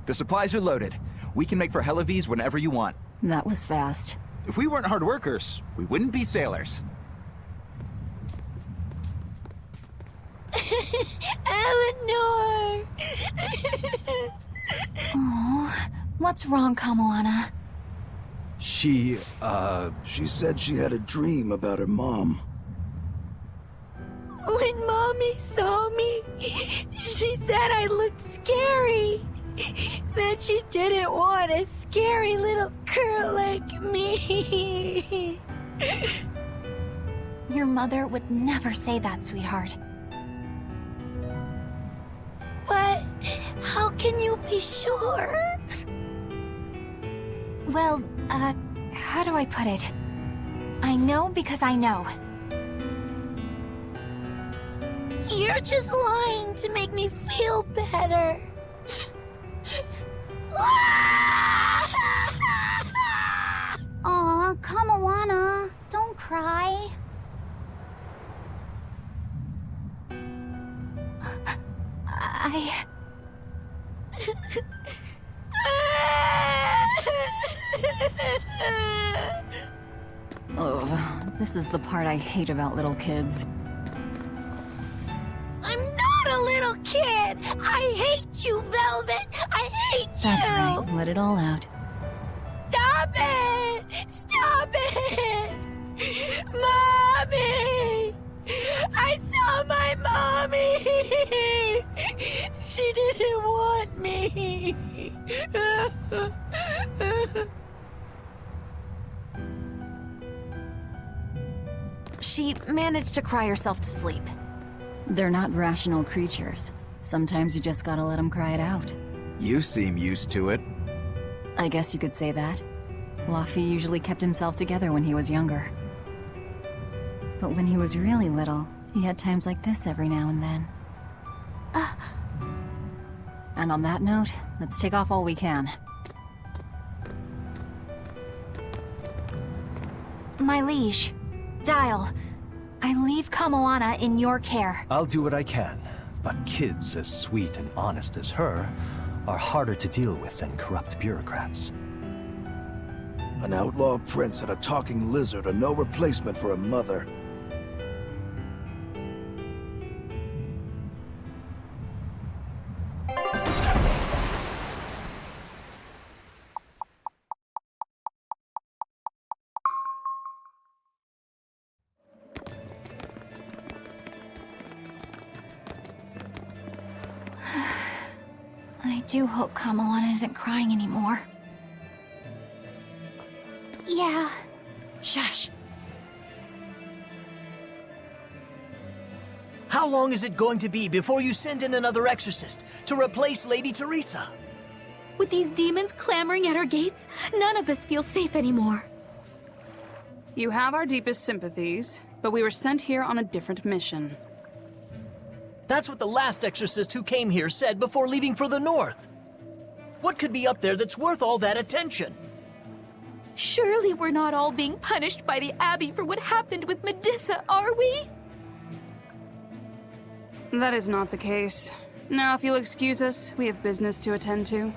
The supplies are loaded. We can make for Helavies whenever you want. That was fast. If we weren't hard workers, we wouldn't be sailors. Eleanor! Oh, what's wrong, Kamoana? She said she had a dream about her mom. When Mommy saw me, she said I looked scary. That she didn't want a scary little girl like me. Your mother would never say that, sweetheart. But how can you be sure? Well, how do I put it? I know because I know. You're just lying to make me feel better. Aw, Kamoana, don't cry. Oh, this is the part I hate about little kids. I'm not a little kid! I hate you, Velvet! I hate you! That's right, let it all out. Stop it! Stop it! Mommy! I saw my mommy! She didn't want me! She managed to cry herself to sleep. They're not rational creatures. Sometimes you just gotta let them cry it out. You seem used to it. I guess you could say that. Laffy usually kept himself together when he was younger. But when he was really little, he had times like this every now and then. And on that note, let's take off all we can. My liege, Dial, I leave Kamoana in your care. I'll do what I can, but kids as sweet and honest as her are harder to deal with than corrupt bureaucrats. An outlaw prince and a talking lizard are no replacement for a mother. I do hope Kamoana isn't crying anymore. Yeah. Shush. How long is it going to be before you send in another exorcist to replace Lady Teresa? With these demons clamoring at our gates, none of us feel safe anymore. You have our deepest sympathies, but we were sent here on a different mission. That's what the last exorcist who came here said before leaving for the north. What could be up there that's worth all that attention? Surely we're not all being punished by the Abbey for what happened with Medusa, are we? That is not the case. Now, if you'll excuse us, we have business to attend to.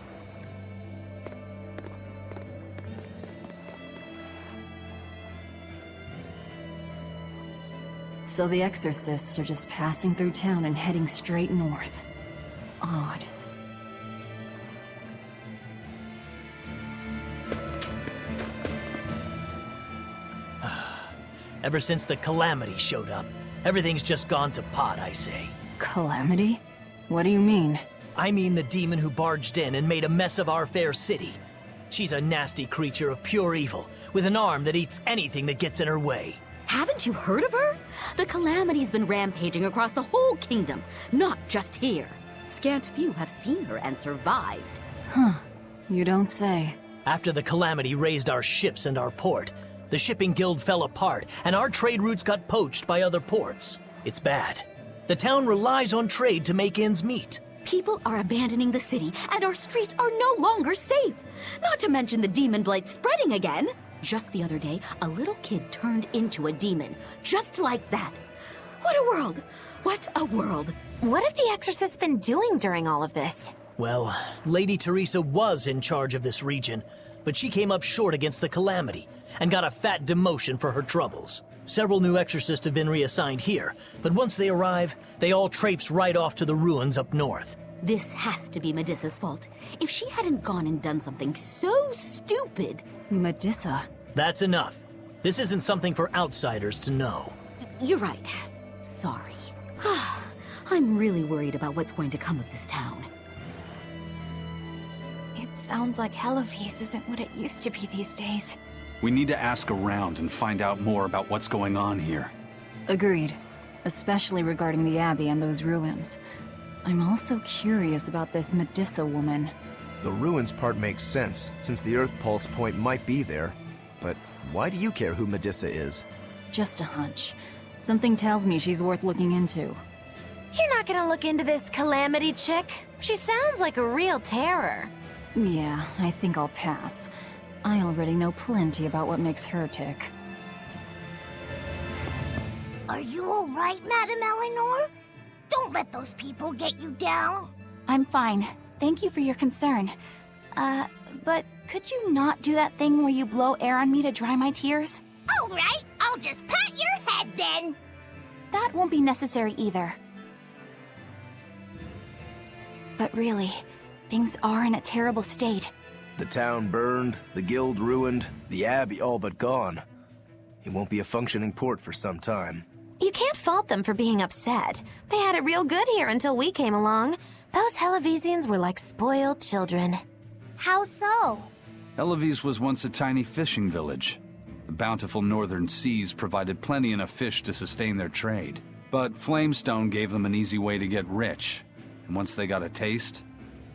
So the exorcists are just passing through town and heading straight north. Odd. Ever since the Calamity showed up, everything's just gone to pot, I say. Calamity? What do you mean? I mean the demon who barged in and made a mess of our fair city. She's a nasty creature of pure evil, with an arm that eats anything that gets in her way. Haven't you heard of her? The Calamity's been rampaging across the whole kingdom, not just here. Scant few have seen her and survived. Huh. You don't say. After the Calamity raised our ships and our port, the shipping guild fell apart, and our trade routes got poached by other ports. It's bad. The town relies on trade to make ends meet. People are abandoning the city, and our streets are no longer safe. Not to mention the demon blight spreading again. Just the other day, a little kid turned into a demon. Just like that. What a world! What a world! What have the exorcists been doing during all of this? Well, Lady Teresa was in charge of this region, but she came up short against the Calamity and got a fat demotion for her troubles. Several new exorcists have been reassigned here, but once they arrive, they all traipse right off to the ruins up north. This has to be Medissa's fault. If she hadn't gone and done something so stupid... Medissa? That's enough. This isn't something for outsiders to know. You're right. Sorry. I'm really worried about what's going to come of this town. It sounds like Hellafeast isn't what it used to be these days. We need to ask around and find out more about what's going on here. Agreed. Especially regarding the Abbey and those ruins. I'm also curious about this Medissa woman. The ruins part makes sense, since the Earth Pulse point might be there. But why do you care who Medissa is? Just a hunch. Something tells me she's worth looking into. You're not gonna look into this Calamity chick? She sounds like a real terror. Yeah, I think I'll pass. I already know plenty about what makes her tick. Are you all right, Madame Eleanor? Don't let those people get you down. I'm fine. Thank you for your concern. But could you not do that thing where you blow air on me to dry my tears? All right, I'll just pat your head then. That won't be necessary either. But really, things are in a terrible state. The town burned, the guild ruined, the abbey all but gone. It won't be a functioning port for some time. You can't fault them for being upset. They had it real good here until we came along. Those Hellavesians were like spoiled children. How so? Hellafeast was once a tiny fishing village. The bountiful northern seas provided plenty enough fish to sustain their trade. But Flamestone gave them an easy way to get rich. And once they got a taste,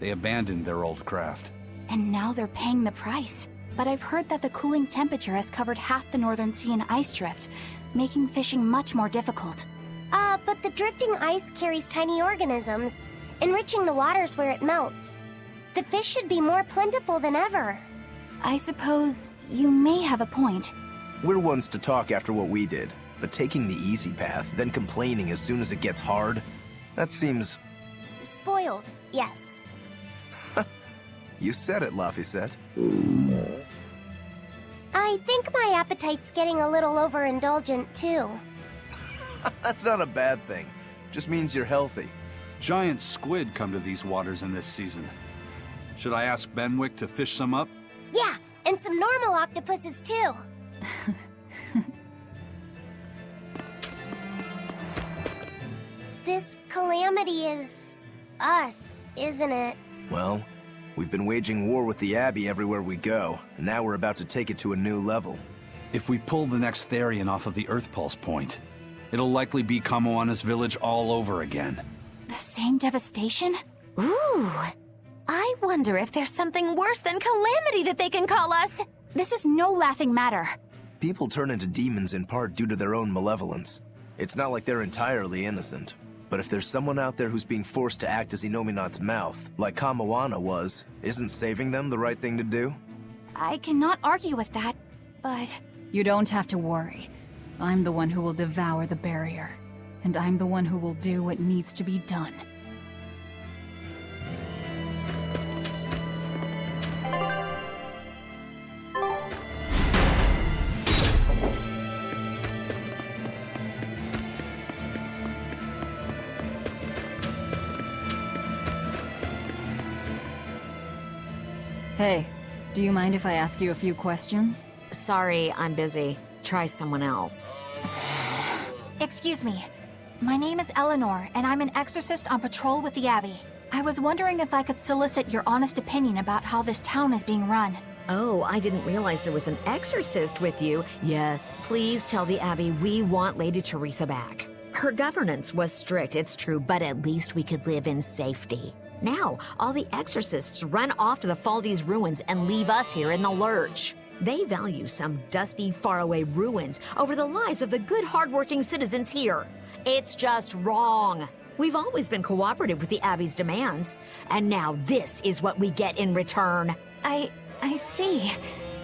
they abandoned their old craft. And now they're paying the price. But I've heard that the cooling temperature has covered half the northern sea in ice drift, making fishing much more difficult. But the drifting ice carries tiny organisms, enriching the waters where it melts. The fish should be more plentiful than ever. I suppose you may have a point. We're ones to talk after what we did, but taking the easy path, then complaining as soon as it gets hard, that seems... Spoiled, yes. You said it, Laphicet. I think my appetite's getting a little overindulgent, too. That's not a bad thing. Just means you're healthy. Giant squid come to these waters in this season. Should I ask Benwick to fish some up? Yeah, and some normal octopuses, too. This calamity is... us, isn't it? Well, we've been waging war with the Abbey everywhere we go, and now we're about to take it to a new level. If we pull the next Therian off of the Earth Pulse point, it'll likely be Kamoana's village all over again. The same devastation? Ooh, I wonder if there's something worse than calamity that they can call us. This is no laughing matter. People turn into demons in part due to their own malevolence. It's not like they're entirely innocent. But if there's someone out there who's being forced to act as Inominat's mouth, like Kamoana was, isn't saving them the right thing to do? I cannot argue with that, but... You don't have to worry. I'm the one who will devour the barrier. And I'm the one who will do what needs to be done. Hey, do you mind if I ask you a few questions? Sorry, I'm busy. Try someone else. Excuse me. My name is Eleanor, and I'm an exorcist on patrol with the Abbey. I was wondering if I could solicit your honest opinion about how this town is being run. Oh, I didn't realize there was an exorcist with you. Yes, please tell the Abbey we want Lady Teresa back. Her governance was strict, it's true, but at least we could live in safety. Now, all the exorcists run off to the Faldi's ruins and leave us here in the lurch. They value some dusty, faraway ruins over the lives of the good, hardworking citizens here. It's just wrong. We've always been cooperative with the Abbey's demands, and now this is what we get in return. I see.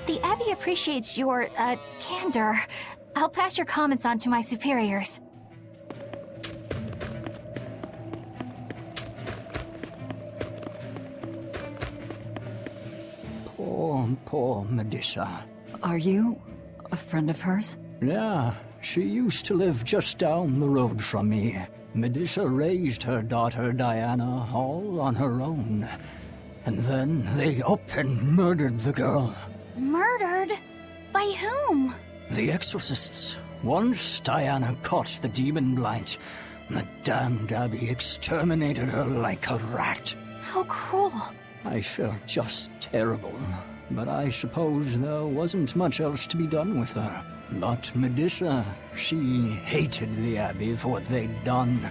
The Abbey appreciates your, candor. I'll pass your comments on to my superiors. Poor Medusa. Are you a friend of hers? Yeah, she used to live just down the road from me. Medusa raised her daughter Diana all on her own. And then they up and murdered the girl. Murdered? By whom? The exorcists. Once Diana caught the demon blight, the damned abbey exterminated her like a rat. How cruel. I felt just terrible, but I suppose there wasn't much else to be done with her. But Medusa, she hated the abbey for what they'd done,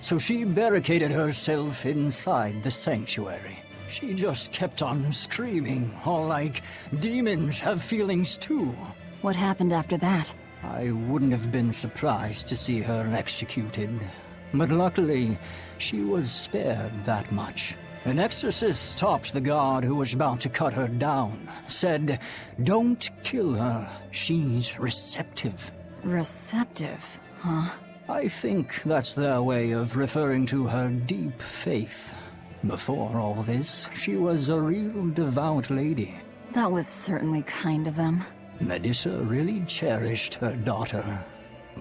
so she barricaded herself inside the sanctuary. She just kept on screaming, all like, demons have feelings too. What happened after that? I wouldn't have been surprised to see her executed, but luckily, she was spared that much. An exorcist stopped the guard who was about to cut her down, said, "Don't kill her, she's receptive." Receptive, huh? I think that's their way of referring to her deep faith. Before all this, she was a real devout lady. That was certainly kind of them. Medusa really cherished her daughter.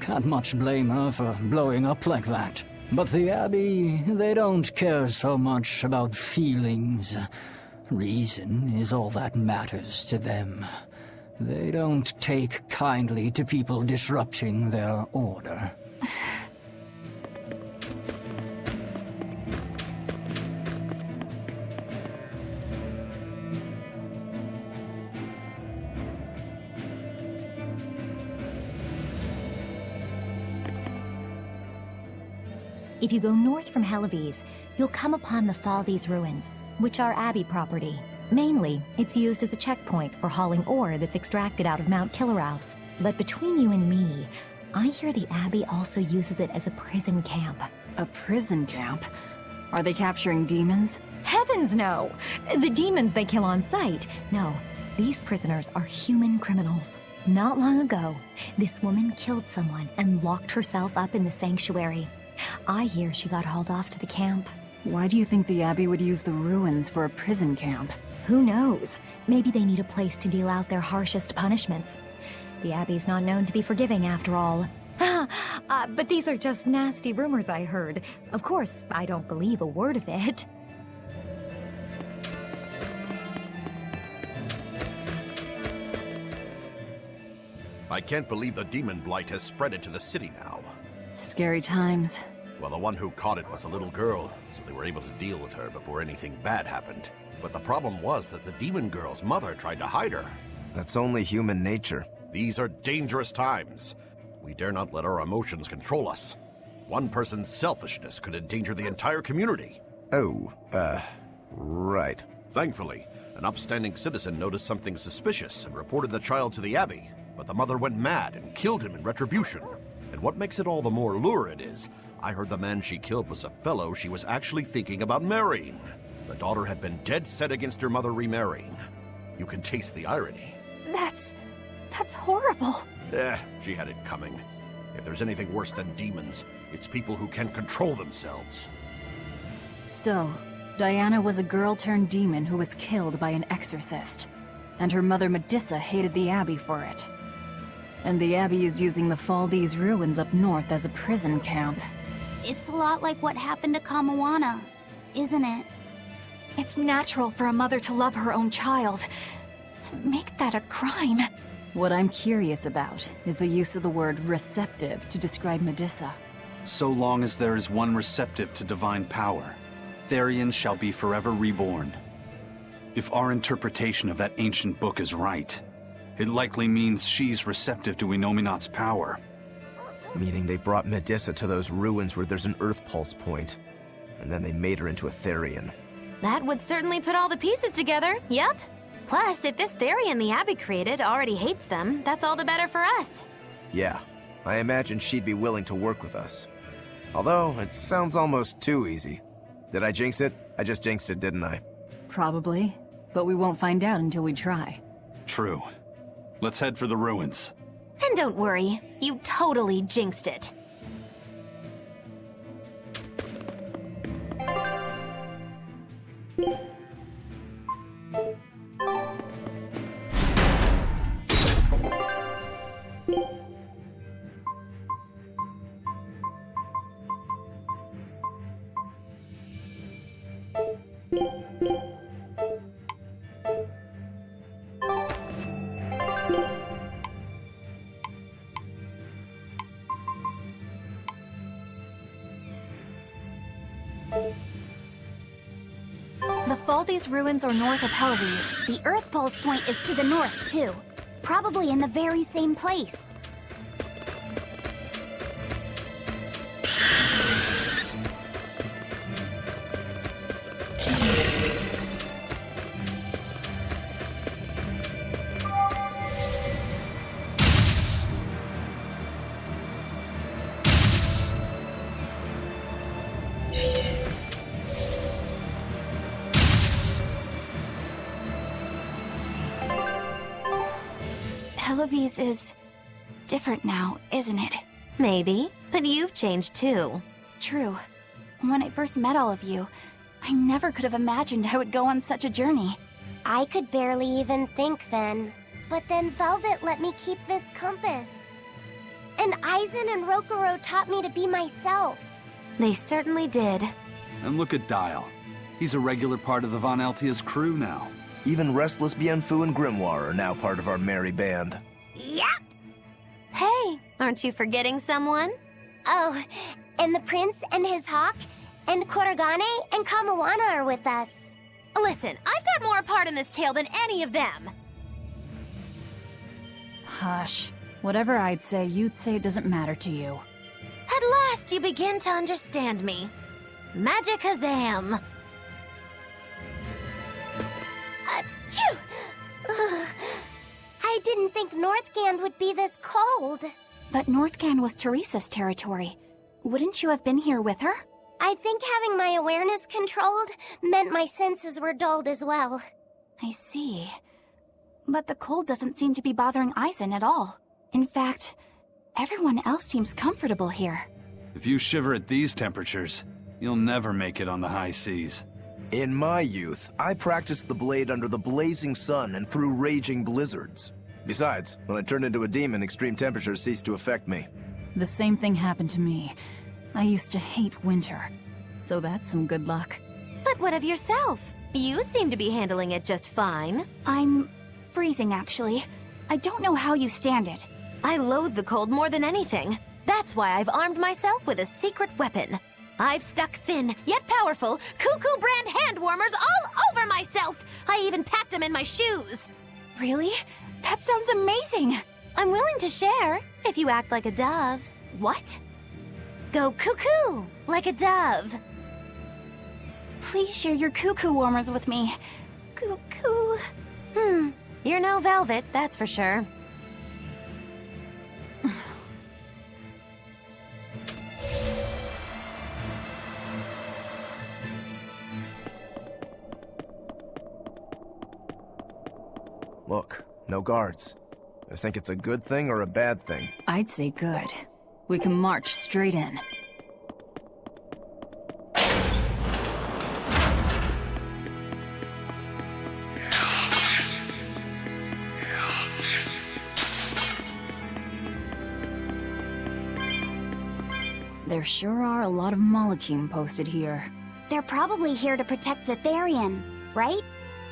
Can't much blame her for blowing up like that. But the Abbey, they don't care so much about feelings. Reason is all that matters to them. They don't take kindly to people disrupting their order. If you go north from Helives, you'll come upon the Faldes ruins, which are Abbey property. Mainly, it's used as a checkpoint for hauling ore that's extracted out of Mount Killerhouse. But between you and me, I hear the Abbey also uses it as a prison camp. A prison camp? Are they capturing demons? Heavens no! The demons they kill on sight. No, these prisoners are human criminals. Not long ago, this woman killed someone and locked herself up in the sanctuary. I hear she got hauled off to the camp. Why do you think the Abbey would use the ruins for a prison camp? Who knows? Maybe they need a place to deal out their harshest punishments. The Abbey's not known to be forgiving after all. But these are just nasty rumors I heard. Of course, I don't believe a word of it. I can't believe the demon blight has spread into the city now. Scary times. Well, the one who caught it was a little girl, so they were able to deal with her before anything bad happened. But the problem was that the demon girl's mother tried to hide her. That's only human nature. These are dangerous times. We dare not let our emotions control us. One person's selfishness could endanger the entire community. Oh, right. Thankfully, an upstanding citizen noticed something suspicious and reported the child to the Abbey, but the mother went mad and killed him in retribution. And what makes it all the more lurid is, I heard the man she killed was a fellow she was actually thinking about marrying. The daughter had been dead set against her mother remarrying. You can taste the irony. That's horrible. She had it coming. If there's anything worse than demons, it's people who can't control themselves. So, Diana was a girl-turned-demon who was killed by an exorcist. And her mother Medusa hated the Abbey for it. And the Abbey is using the Faldes ruins up north as a prison camp. It's a lot like what happened to Kamawana, isn't it? It's natural for a mother to love her own child. To make that a crime. What I'm curious about is the use of the word receptive to describe Medusa. So long as there is one receptive to divine power, Therians shall be forever reborn. If our interpretation of that ancient book is right, it likely means she's receptive to Inominat's power. Meaning they brought Medusa to those ruins where there's an Earth Pulse point, and then they made her into a Therian. That would certainly put all the pieces together, yep. Plus, if this Therian the Abbey created already hates them, that's all the better for us. Yeah, I imagine she'd be willing to work with us. Although, it sounds almost too easy. Did I jinx it? I just jinxed it, didn't I? Probably, but we won't find out until we try. True. Let's head for the ruins. And don't worry, you totally jinxed it. The Faldi's ruins are north of Helives. The Earth Pulse point is to the north, too. Probably in the very same place. Helives is different now, isn't it? Maybe, but you've changed too. True. When I first met all of you, I never could have imagined I would go on such a journey. I could barely even think then. But then Velvet let me keep this compass. And Aizen and Rokuro taught me to be myself. They certainly did. And look at Dial. He's a regular part of the Von Altia's crew now. Even Restless Bienfu and Grimoire are now part of our merry band. Yep! Hey, aren't you forgetting someone? Oh, and the prince and his hawk, and Korogane and Kamawana are with us. Listen, I've got more part in this tale than any of them. Hush. Whatever I'd say, you'd say it doesn't matter to you. At last you begin to understand me. Magicazam! Achoo! Ugh. I didn't think Northgand would be this cold. But Northgand was Teresa's territory. Wouldn't you have been here with her? I think having my awareness controlled meant my senses were dulled as well. I see. But the cold doesn't seem to be bothering Aizen at all. In fact, everyone else seems comfortable here. If you shiver at these temperatures, you'll never make it on the high seas. In my youth, I practiced the blade under the blazing sun and through raging blizzards. Besides, when I turned into a demon, extreme temperatures ceased to affect me. The same thing happened to me. I used to hate winter. So that's some good luck. But what of yourself? You seem to be handling it just fine. I'm freezing, actually. I don't know how you stand it. I loathe the cold more than anything. That's why I've armed myself with a secret weapon. I've stuck thin, yet powerful, Cuckoo brand hand warmers all over myself! I even packed them in my shoes! Really? That sounds amazing! I'm willing to share, if you act like a dove. What? Go cuckoo, like a dove. Please share your cuckoo warmers with me. Cuckoo. You're no Velvet, that's for sure. Look, no guards. I think it's a good thing or a bad thing. I'd say good. We can march straight in. There sure are a lot of Malakim posted here. They're probably here to protect the Therian, right?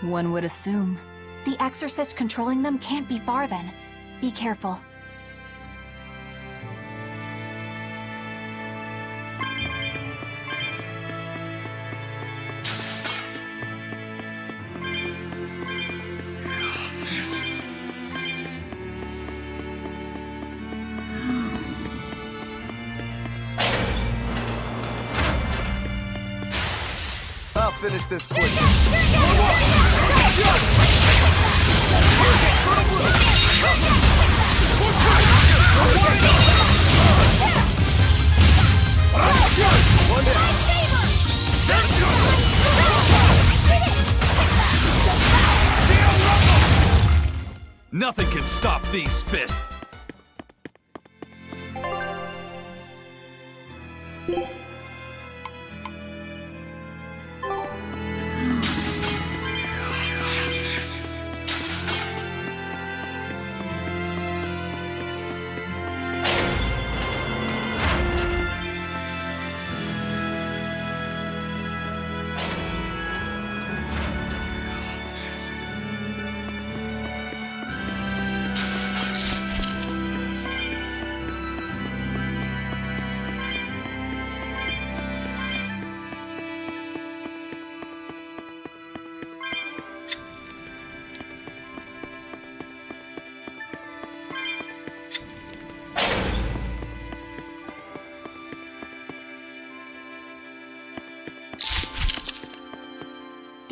One would assume. The exorcist controlling them can't be far then. Be careful. I'll finish this quick. Nothing can stop these fists.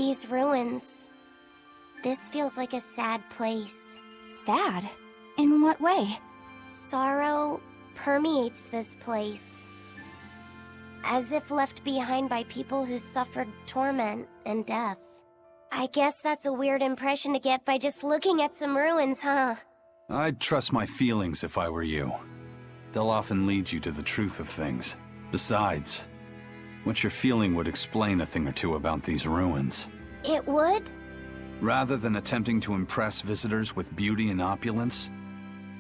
Abbey's ruins. This feels like a sad place. Sad? In what way? Sorrow permeates this place. As if left behind by people who suffered torment and death. I guess that's a weird impression to get by just looking at some ruins, huh? I'd trust my feelings if I were you. They'll often lead you to the truth of things. Besides, what you're feeling would explain a thing or two about these ruins. It would? Rather than attempting to impress visitors with beauty and opulence,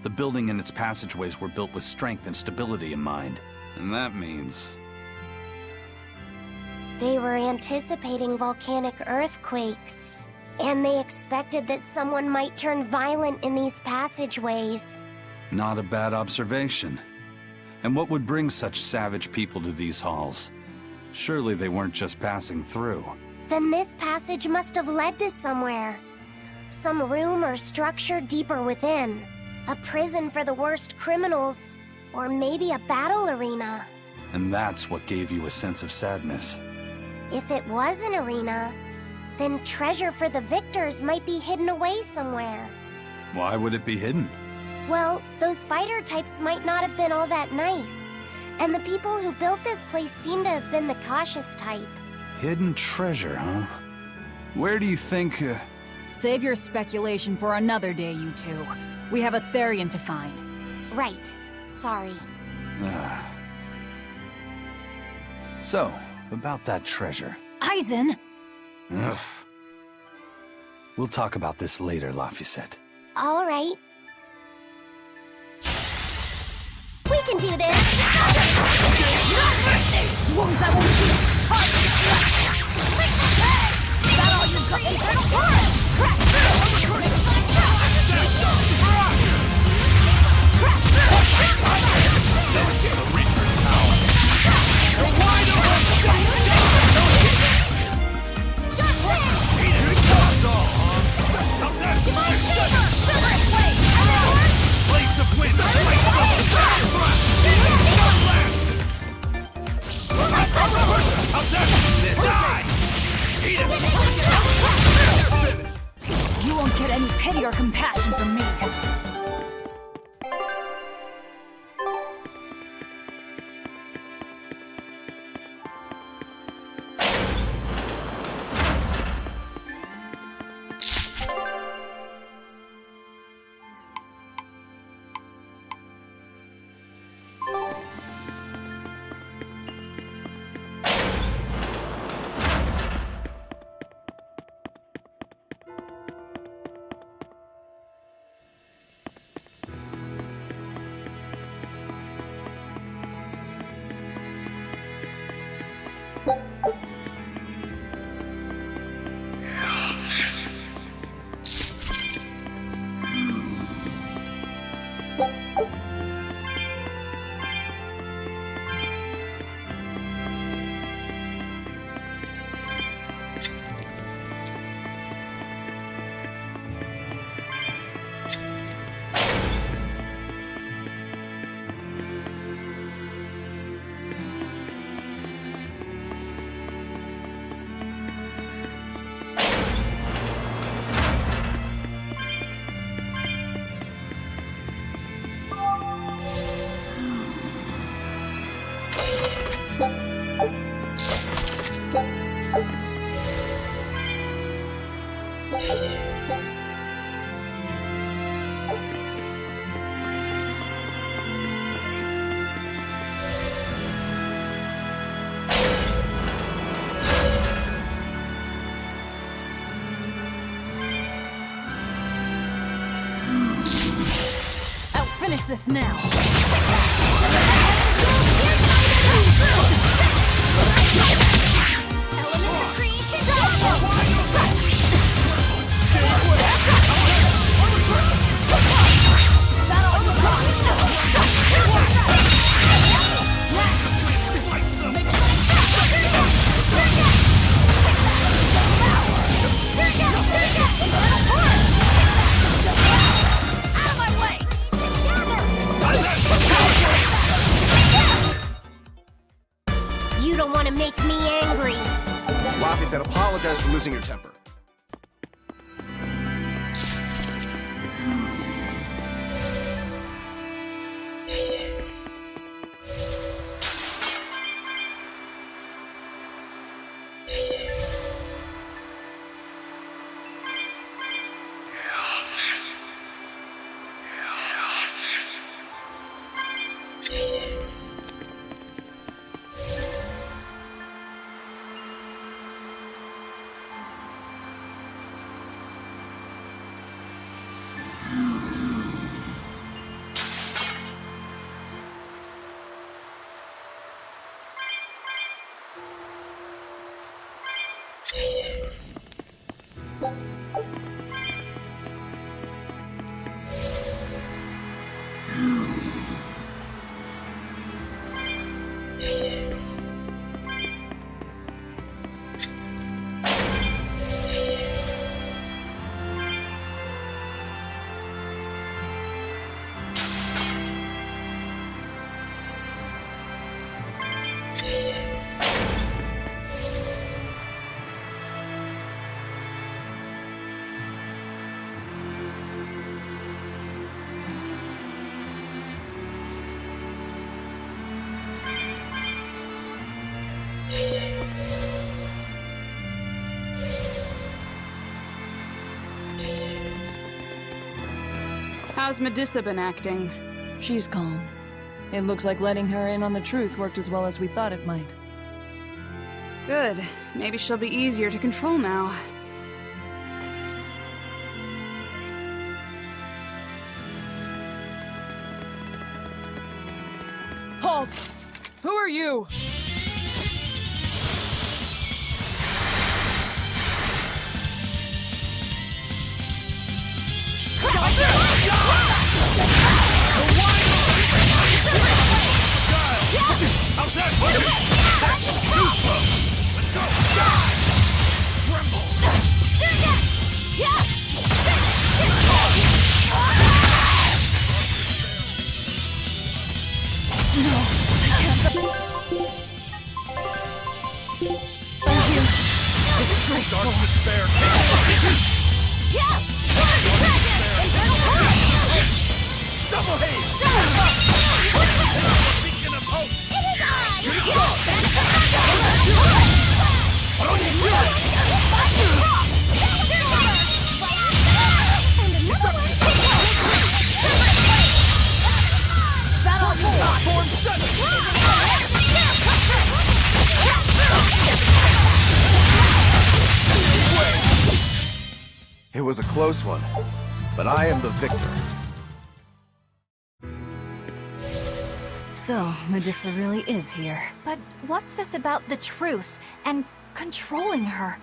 the building and its passageways were built with strength and stability in mind. And that means... They were anticipating volcanic earthquakes. And they expected that someone might turn violent in these passageways. Not a bad observation. And what would bring such savage people to these halls? Surely they weren't just passing through. Then this passage must have led to somewhere. Some room or structure deeper within. A prison for the worst criminals. Or maybe a battle arena. And that's what gave you a sense of sadness. If it was an arena, then treasure for the victors might be hidden away somewhere. Why would it be hidden? Well, those fighter types might not have been all that nice. And the people who built this place seem to have been the cautious type. Hidden treasure, huh? Where do you think, Save your speculation for another day, you two. We have a Therian to find. Right. Sorry. So, about that treasure. Aizen! Ugh. We'll talk about this later, Laphicet. All right. We can do this! That all you got? Infernal Torrent! Crash! You won't get any pity or compassion from me. Finish this now. He said apologize for losing your temper. How's Medissa been acting? She's calm. It looks like letting her in on the truth worked as well as we thought it might. Good. Maybe she'll be easier to control now. Halt! Who are you? It was a close one, but I am the victor. So, Medissa really is here. But what's this about the truth and controlling her?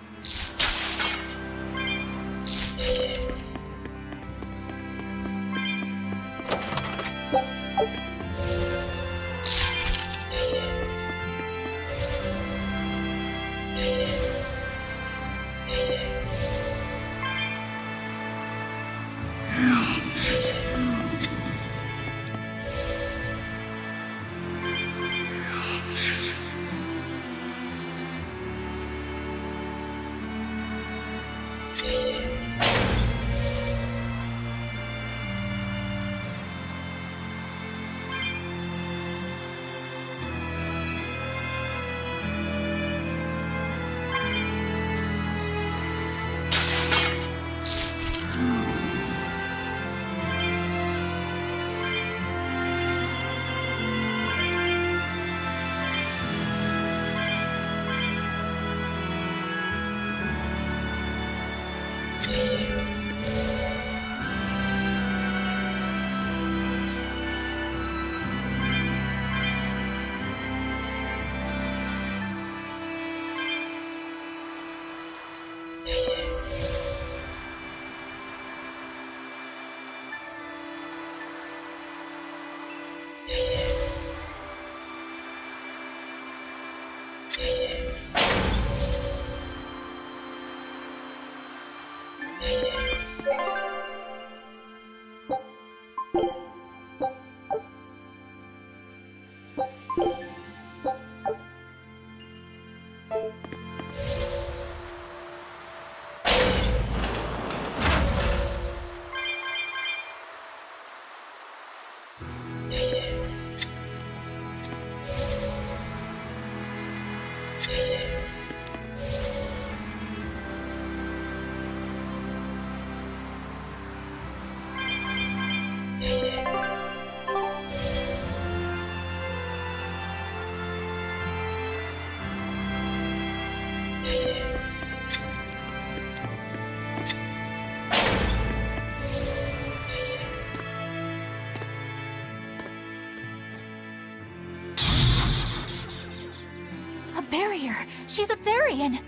barrier. She's a Therian.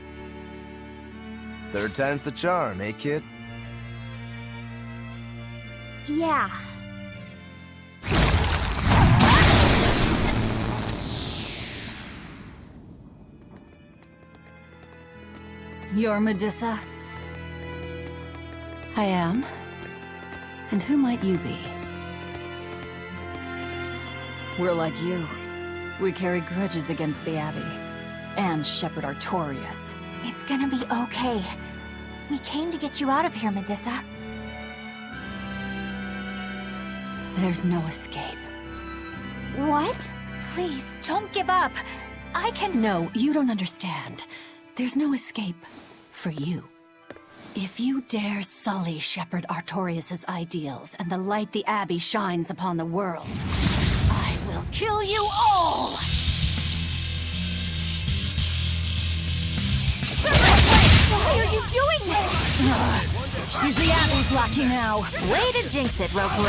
Third time's the charm, eh, kid? Yeah. You're Medissa? I am. And who might you be? We're like you. We carry grudges against the Abbey. And Shepherd Artorias. It's gonna be okay. We came to get you out of here, Medissa. There's no escape. What? Please, don't give up. I can... No, you don't understand. There's no escape for you. If you dare sully Shepherd Artorias' ideals and the light the Abbey shines upon the world, I will kill you all! Why are you doing this? She's the Abbey's lackey now. Way to jinx it, Rokaru.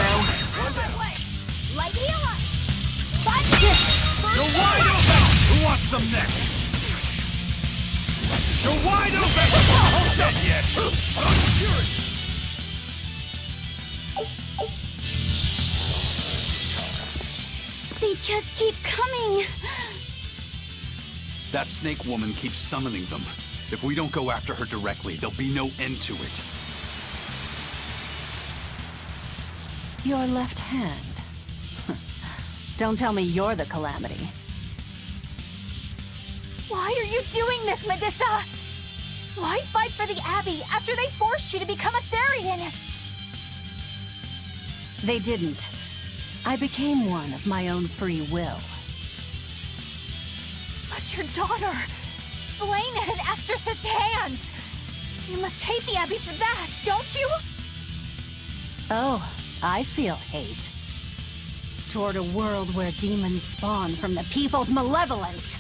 Light heal up! You're wide open! Who wants some next? You're wide open! Not dead yet! They just keep coming. That snake woman keeps summoning them. If we don't go after her directly, there'll be no end to it. Your left hand. Don't tell me you're the Calamity. Why are you doing this, Medissa? Why fight for the Abbey after they forced you to become a Therian? They didn't. I became one of my own free will. But your daughter, slain at an exorcist's hands. You must hate the Abbey for that, don't you? Oh, I feel hate. Toward a world where demons spawn from the people's malevolence.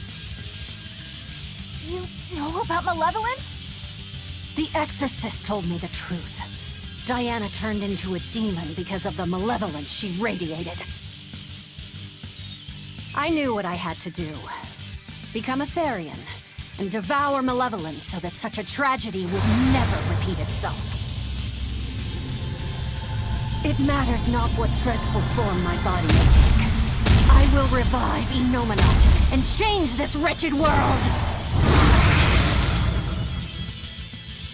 You know about malevolence? The exorcist told me the truth. Diana turned into a demon because of the malevolence she radiated. I knew what I had to do. Become a Therian, and devour malevolence so that such a tragedy would never repeat itself. It matters not what dreadful form my body may take. I will revive Enominat and change this wretched world!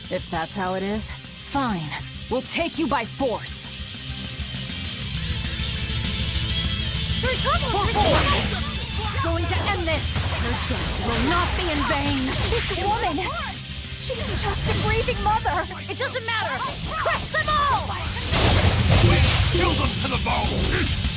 If that's how it is, fine. We'll take you by force. You're in trouble! Going to end this! Your death will not be in vain! This woman! She's just a grieving mother! It doesn't matter! Crush them all! Kill them to the bone!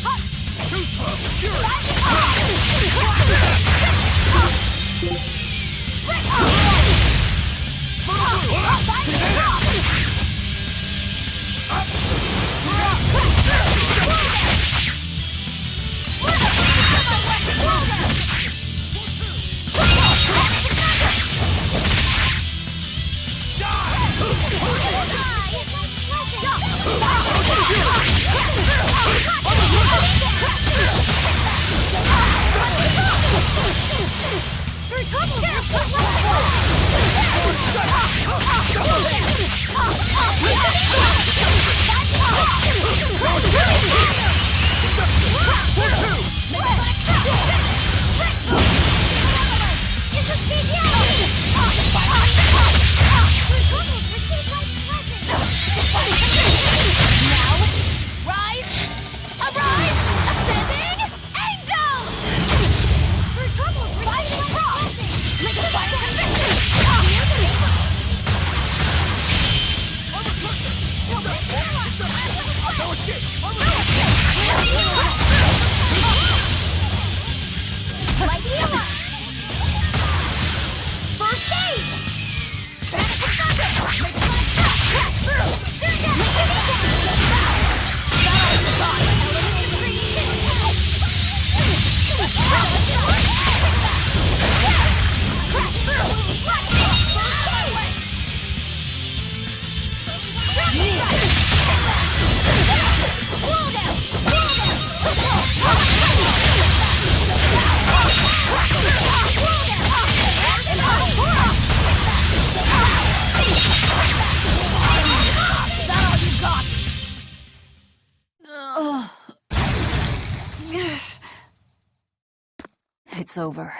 It's over.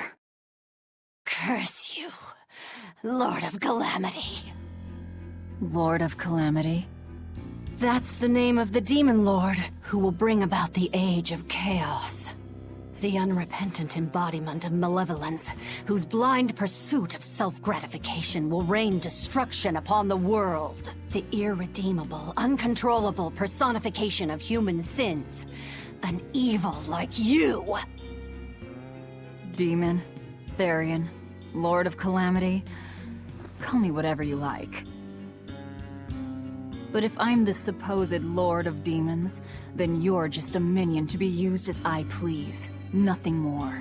Curse you, Lord of Calamity. Lord of Calamity? That's the name of the Demon Lord who will bring about the Age of Chaos. The unrepentant embodiment of malevolence, whose blind pursuit of self-gratification will rain destruction upon the world. The irredeemable, uncontrollable personification of human sins. An evil like you! Demon, Therian, Lord of Calamity. Call me whatever you like. But if I'm the supposed Lord of Demons, then you're just a minion to be used as I please. Nothing more.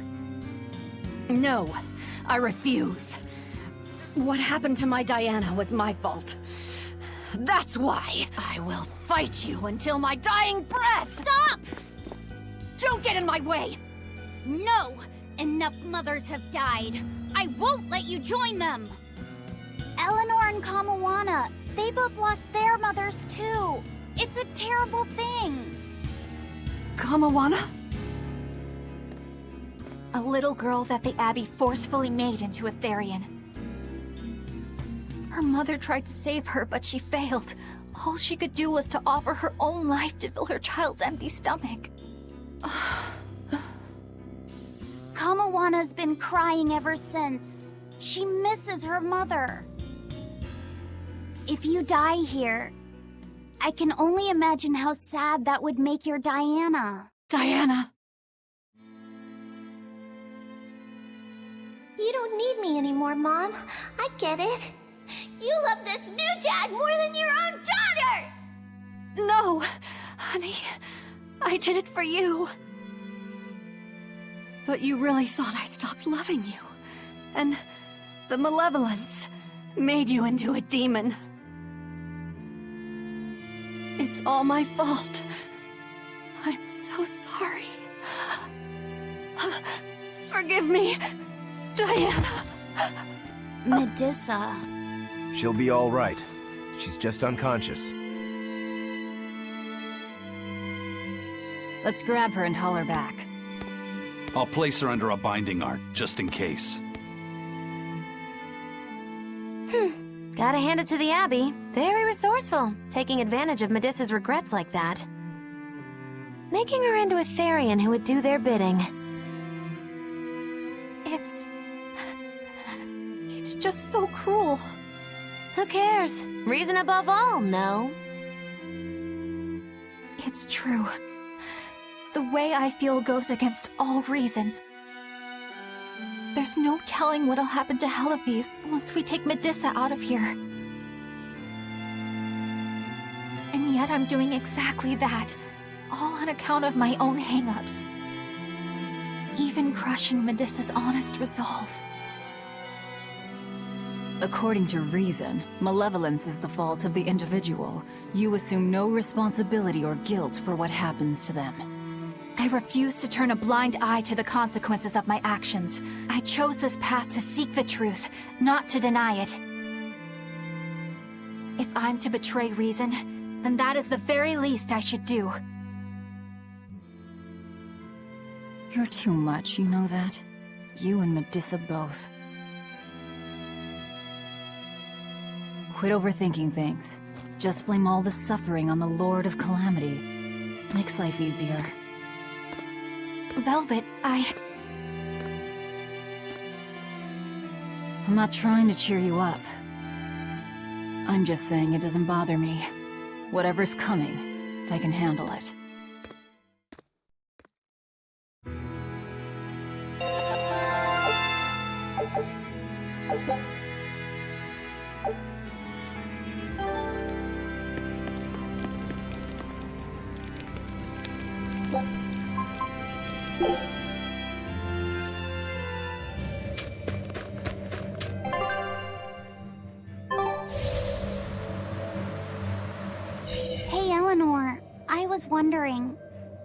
No, I refuse. What happened to my Diana was my fault. That's why I will fight you until my dying breath! Stop! Don't get in my way! No! Enough mothers have died. I won't let you join them! Eleanor and Kamawana, they both lost their mothers too. It's a terrible thing. Kamawana? A little girl that the Abbey forcefully made into a Therian. Her mother tried to save her, but she failed. All she could do was to offer her own life to fill her child's empty stomach. Kamawana's been crying ever since. She misses her mother. If you die here, I can only imagine how sad that would make your Diana. Diana! You don't need me anymore, Mom. I get it. You love this new dad more than your own daughter! No, honey. I did it for you. But you really thought I stopped loving you. And the malevolence made you into a demon. It's all my fault. I'm so sorry. Forgive me, Diana. Medissa. She'll be all right. She's just unconscious. Let's grab her and haul her back. I'll place her under a binding art, just in case. Gotta hand it to the Abbey. Very resourceful, taking advantage of Medissa's regrets like that. Making her into a Therian who would do their bidding. It's just so cruel. Who cares? Reason above all, no? It's true. The way I feel goes against all reason. There's no telling what'll happen to Helives once we take Medissa out of here. And yet I'm doing exactly that, all on account of my own hang-ups. Even crushing Medissa's honest resolve. According to reason, malevolence is the fault of the individual. You assume no responsibility or guilt for what happens to them. I refuse to turn a blind eye to the consequences of my actions. I chose this path to seek the truth, not to deny it. If I'm to betray reason, then that is the very least I should do. You're too much, you know that? You and Medissa both. Quit overthinking things. Just blame all the suffering on the Lord of Calamity. Makes life easier. Velvet, I'm not trying to cheer you up. I'm just saying it doesn't bother me. Whatever's coming, I can handle it. Hey Eleanor, I was wondering,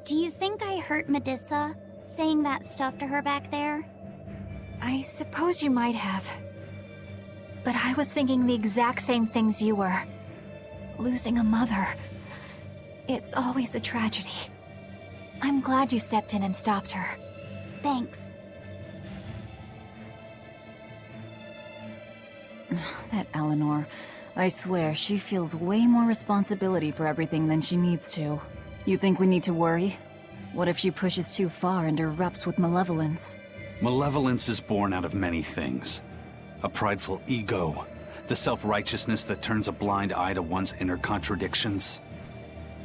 do you think I hurt Medissa, saying that stuff to her back there? I suppose you might have. But I was thinking the exact same things you were. Losing a mother. It's always a tragedy. I'm glad you stepped in and stopped her. Thanks. That Eleanor. I swear, she feels way more responsibility for everything than she needs to. You think we need to worry? What if she pushes too far and erupts with malevolence? Malevolence is born out of many things. A prideful ego, the self-righteousness that turns a blind eye to one's inner contradictions.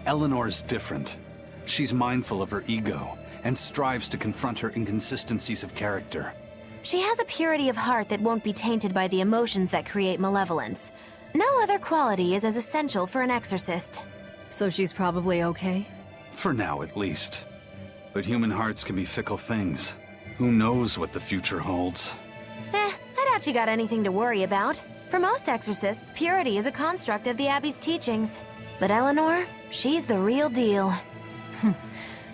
Eleanor's different. She's mindful of her ego and strives to confront her inconsistencies of character. She has a purity of heart that won't be tainted by the emotions that create malevolence. No other quality is as essential for an exorcist. So she's probably okay? For now, at least. But human hearts can be fickle things. Who knows what the future holds? I doubt you got anything to worry about. For most exorcists, purity is a construct of the Abbey's teachings. But Eleanor, she's the real deal.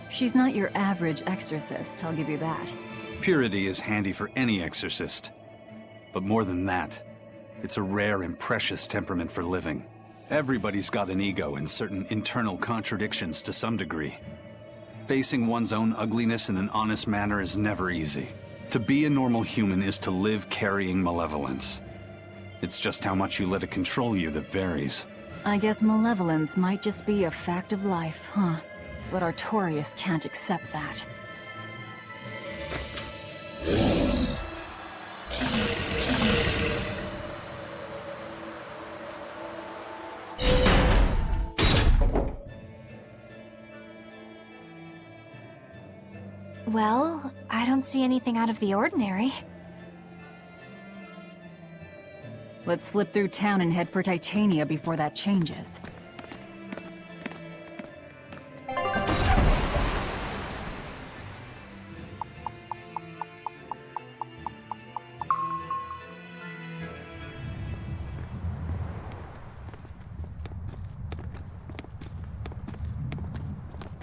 She's not your average exorcist, I'll give you that. Purity is handy for any exorcist. But more than that, it's a rare and precious temperament for living. Everybody's got an ego and certain internal contradictions to some degree. Facing one's own ugliness in an honest manner is never easy. To be a normal human is to live carrying malevolence. It's just how much you let it control you that varies. I guess malevolence might just be a fact of life, huh? But Artorias can't accept that. Well, I don't see anything out of the ordinary. Let's slip through town and head for Titania before that changes.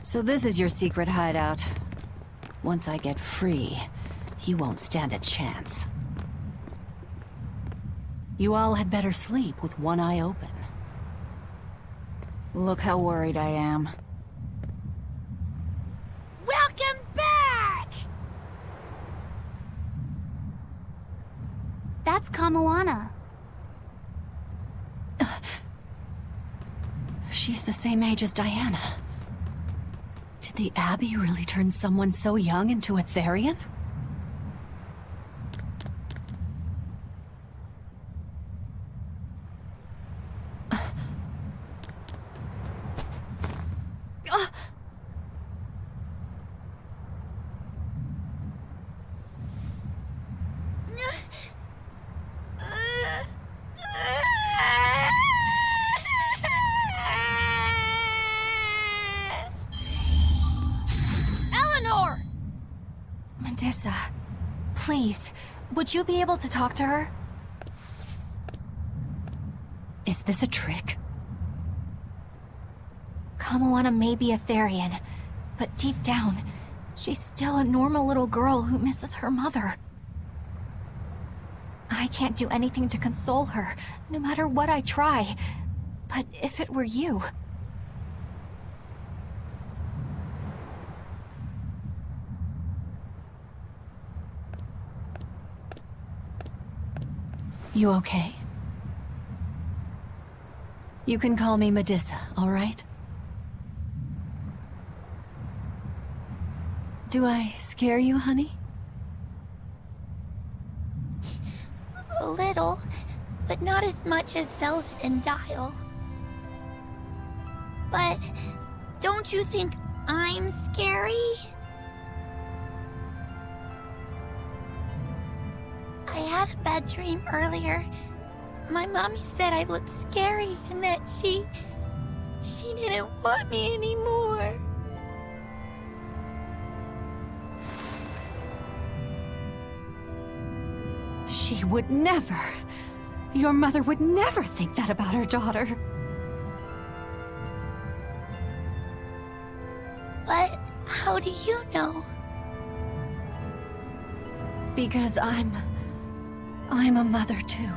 So this is your secret hideout. Once I get free, you won't stand a chance. You all had better sleep with one eye open. Look how worried I am. Welcome back! That's Kamoana. She's the same age as Diana. Did the Abbey really turn someone so young into a Therian? Medissa, please, would you be able to talk to her? Is this a trick? Kamoana may be a Therian, but deep down, she's still a normal little girl who misses her mother. I can't do anything to console her, no matter what I try. But if it were you... You okay? You can call me Medissa, all right? Do I scare you, honey? A little, but not as much as Velvet and Dial. But don't you think I'm scary? I had a bad dream earlier. My mommy said I looked scary and that she didn't want me anymore. She would never. Your mother would never think that about her daughter. But how do you know? Because I'm a mother too.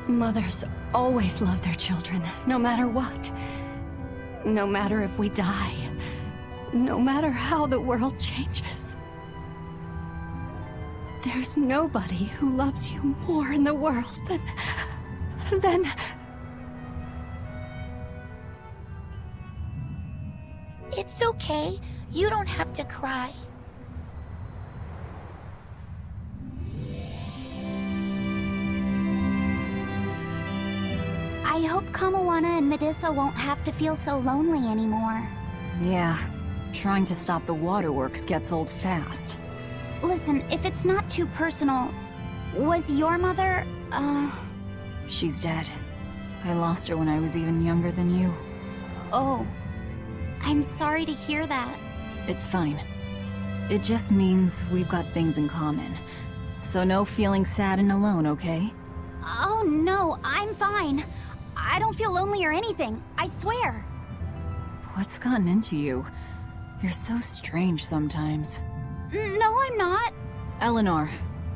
Mothers always love their children, no matter what. No matter if we die. No matter how the world changes. There's nobody who loves you more in the world than... It's okay. You don't have to cry. I hope Kamawana and Medusa won't have to feel so lonely anymore. Yeah, trying to stop the waterworks gets old fast. Listen, if it's not too personal, was your mother, She's dead. I lost her when I was even younger than you. Oh. I'm sorry to hear that. It's fine. It just means we've got things in common. So no feeling sad and alone, okay? Oh no, I'm fine. I don't feel lonely or anything, I swear. What's gotten into you? You're so strange sometimes. No, I'm not. Eleanor,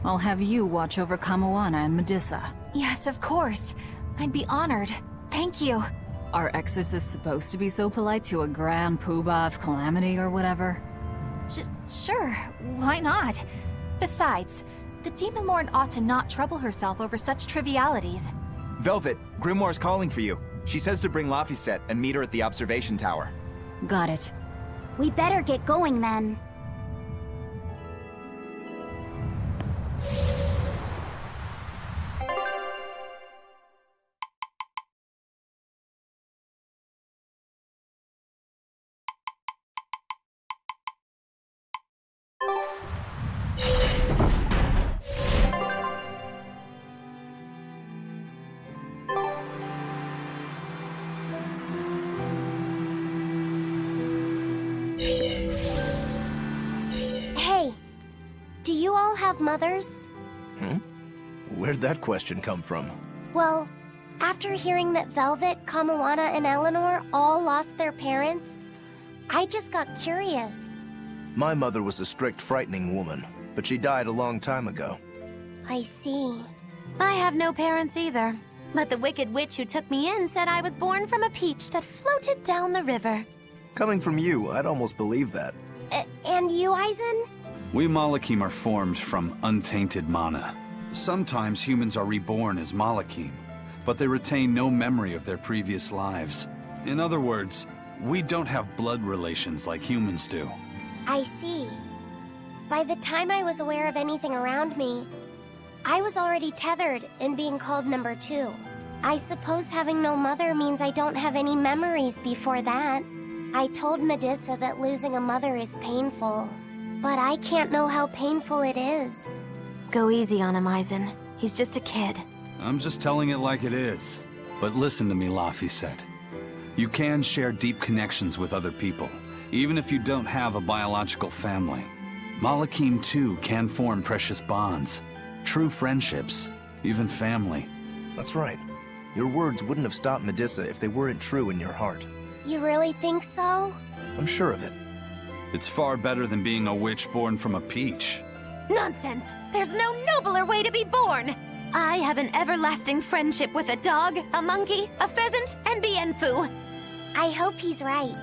I'll have you watch over Kamawana and Medusa. Yes, of course. I'd be honored. Thank you. Are exorcists supposed to be so polite to a grand poobah of calamity or whatever? Sure, why not? Besides, the Demon Lord ought to not trouble herself over such trivialities. Velvet, Grimoire's calling for you. She says to bring Laphicet and meet her at the observation tower. Got it. We better get going then. Hey, do you all have mothers? Where'd that question come from? Well, after hearing that Velvet, Kamawana, and Eleanor all lost their parents, I just got curious. My mother was a strict, frightening woman, but she died a long time ago. I see. I have no parents either, but the wicked witch who took me in said I was born from a peach that floated down the river. Coming from you, I'd almost believe that. And you, Eisen? We Malakim are formed from untainted mana. Sometimes humans are reborn as Malakim, but they retain no memory of their previous lives. In other words, we don't have blood relations like humans do. I see. By the time I was aware of anything around me, I was already tethered and being called number 2. I suppose having no mother means I don't have any memories before that. I told Medusa that losing a mother is painful, but I can't know how painful it is. Go easy on him, Eisen. He's just a kid. I'm just telling it like it is. But listen to me, Laphicet. You can share deep connections with other people, even if you don't have a biological family. Malakim, too, can form precious bonds. True friendships, even family. That's right. Your words wouldn't have stopped Medusa if they weren't true in your heart. You really think so? I'm sure of it. It's far better than being a witch born from a peach. Nonsense! There's no nobler way to be born! I have an everlasting friendship with a dog, a monkey, a pheasant, and Bienfu. I hope he's right.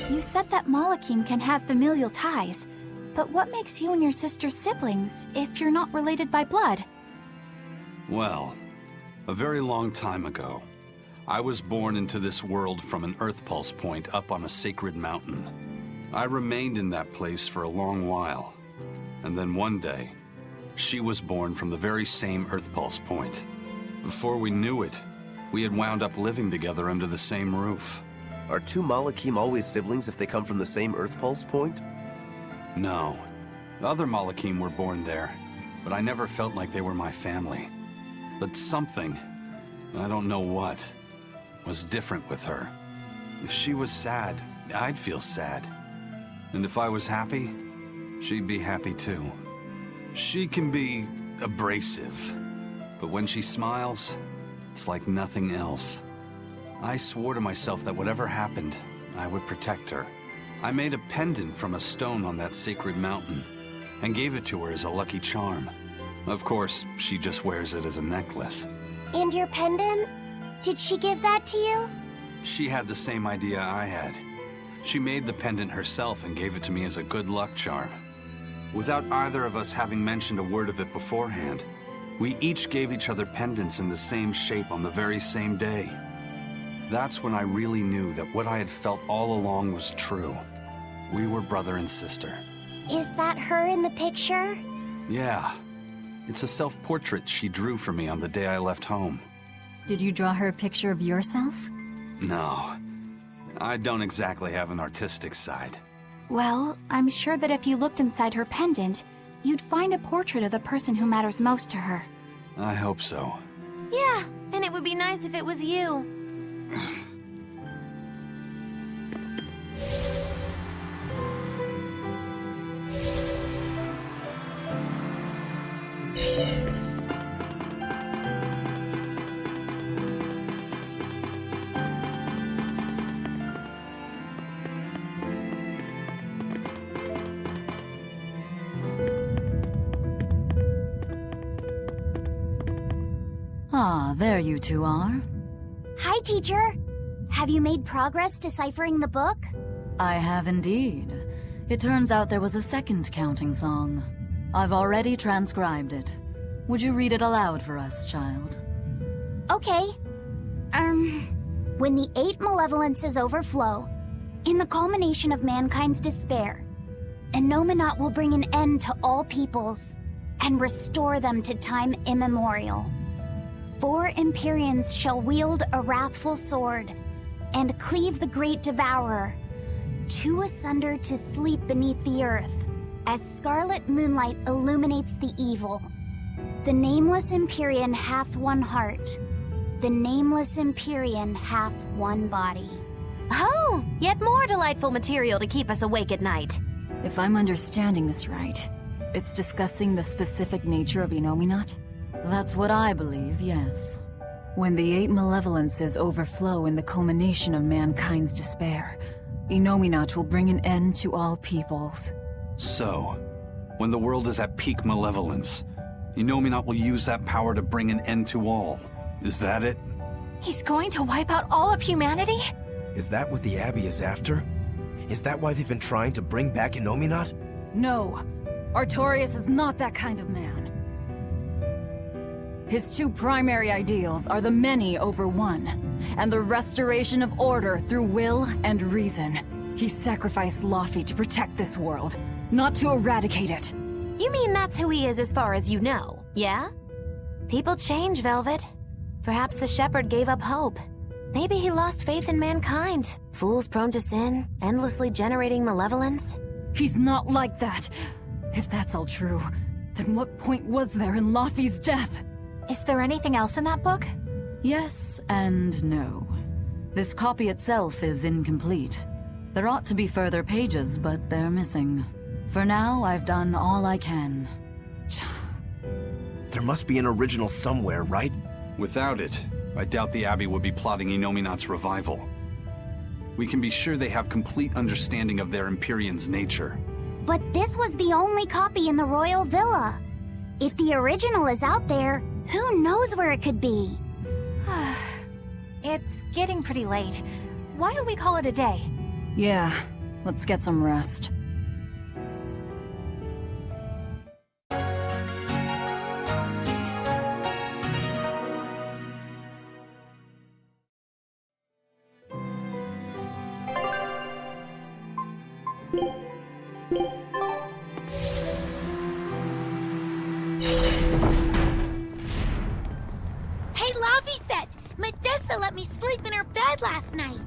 You said that Malakim can have familial ties, but what makes you and your sister siblings if you're not related by blood? Well, a very long time ago, I was born into this world from an Earth Pulse point up on a sacred mountain. I remained in that place for a long while, and then one day, she was born from the very same Earth Pulse point. Before we knew it, we had wound up living together under the same roof. Are two Malakim always siblings if they come from the same Earth Pulse point? No. The other Malakim were born there, but I never felt like they were my family. But something, I don't know what, was different with her. If she was sad, I'd feel sad. And if I was happy, she'd be happy too. She can be abrasive, but when she smiles, it's like nothing else. I swore to myself that whatever happened, I would protect her. I made a pendant from a stone on that sacred mountain and gave it to her as a lucky charm. Of course, she just wears it as a necklace. And your pendant? Did she give that to you? She had the same idea I had. She made the pendant herself and gave it to me as a good luck charm. Without either of us having mentioned a word of it beforehand, we each gave each other pendants in the same shape on the very same day. That's when I really knew that what I had felt all along was true. We were brother and sister. Is that her in the picture? Yeah. It's a self-portrait she drew for me on the day I left home. Did you draw her a picture of yourself? No. I don't exactly have an artistic side. Well, I'm sure that if you looked inside her pendant, you'd find a portrait of the person who matters most to her. I hope so. Yeah, and it would be nice if it was you. Ah, there you two are. Hi, teacher. Have you made progress deciphering the book? I have indeed. It turns out there was a second counting song. I've already transcribed it. Would you read it aloud for us, child? Okay. When the 8 malevolences overflow, in the culmination of mankind's despair, Innominat will bring an end to all peoples and restore them to time immemorial. 4 Empyreans shall wield a wrathful sword and cleave the great devourer, 2 asunder to sleep beneath the earth, as scarlet moonlight illuminates the evil. The nameless Empyrean hath one heart. The nameless Empyrean hath one body. Oh, yet more delightful material to keep us awake at night. If I'm understanding this right, it's discussing the specific nature of Innominat? That's what I believe, yes. When the 8 malevolences overflow in the culmination of mankind's despair, Innominat will bring an end to all peoples. So, when the world is at peak malevolence, Innominat will use that power to bring an end to all. Is that it? He's going to wipe out all of humanity? Is that what the Abbey is after? Is that why they've been trying to bring back Innominat? No. Artorias is not that kind of man. His 2 primary ideals are the many over one, and the restoration of order through will and reason. He sacrificed Laufey to protect this world, not to eradicate it. You mean that's who he is as far as you know, yeah? People change, Velvet. Perhaps the shepherd gave up hope. Maybe he lost faith in mankind. Fools prone to sin, endlessly generating malevolence. He's not like that. If that's all true, then what point was there in Laufey's death? Is there anything else in that book? Yes and no. This copy itself is incomplete. There ought to be further pages, but they're missing. For now, I've done all I can. There must be an original somewhere, right? Without it, I doubt the Abbey would be plotting Innominat's revival. We can be sure they have complete understanding of their Empyrean's nature. But this was the only copy in the royal villa. If the original is out there, who knows where it could be? It's getting pretty late. Why don't we call it a day? Yeah, let's get some rest. Hey, Laufey, Medissa let me sleep in her bed last night.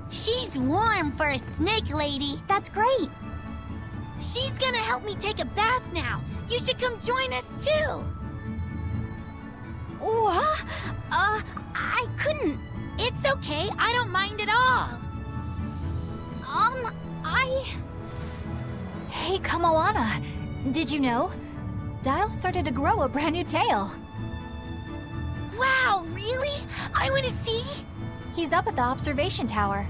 She's warm for a snake lady. That's great. She's gonna help me take a bath now. You should come join us too. What? I couldn't. It's okay. I don't mind at all. I Hey, Kamoana, did you know? Dial started to grow a brand new tail. Wow, really? I want to see? He's up at the observation tower.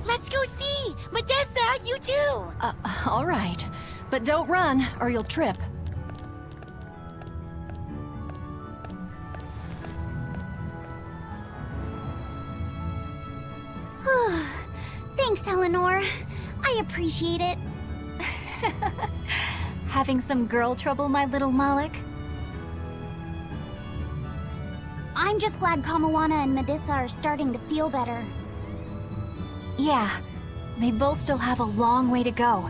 Let's go see! Medessa, you too! All right. But don't run, or you'll trip. Thanks, Eleanor. I appreciate it. Having some girl trouble, my little Malik? I'm just glad Kamoana and Medissa are starting to feel better. Yeah, they both still have a long way to go,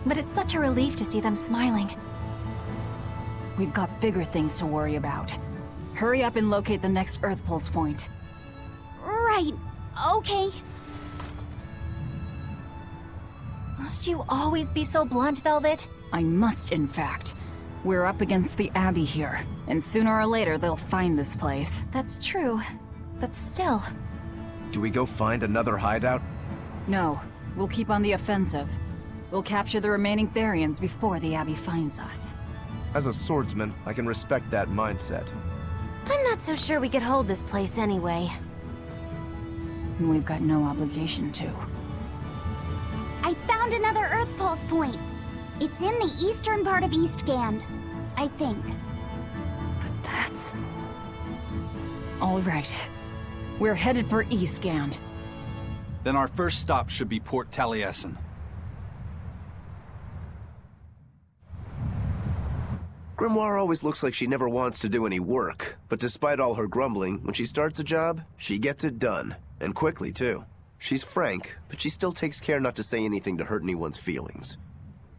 but it's such a relief to see them smiling. We've got bigger things to worry about. Hurry up and locate the next Earth Pulse point. Right. Okay. Must you always be so blunt, Velvet? I must, in fact. We're up against the Abbey here, and sooner or later they'll find this place. That's true, but still. Do we go find another hideout? No, we'll keep on the offensive. We'll capture the remaining Therians before the Abbey finds us. As a swordsman, I can respect that mindset. I'm not so sure we could hold this place anyway. And we've got no obligation to. I found another Earth Pulse point. It's in the eastern part of Eastgand, I think. But that's... All right. We're headed for Eastgand. Then our first stop should be Port Taliesin. Grimoire always looks like she never wants to do any work, but despite all her grumbling, when she starts a job, she gets it done. And quickly, too. She's frank, but she still takes care not to say anything to hurt anyone's feelings.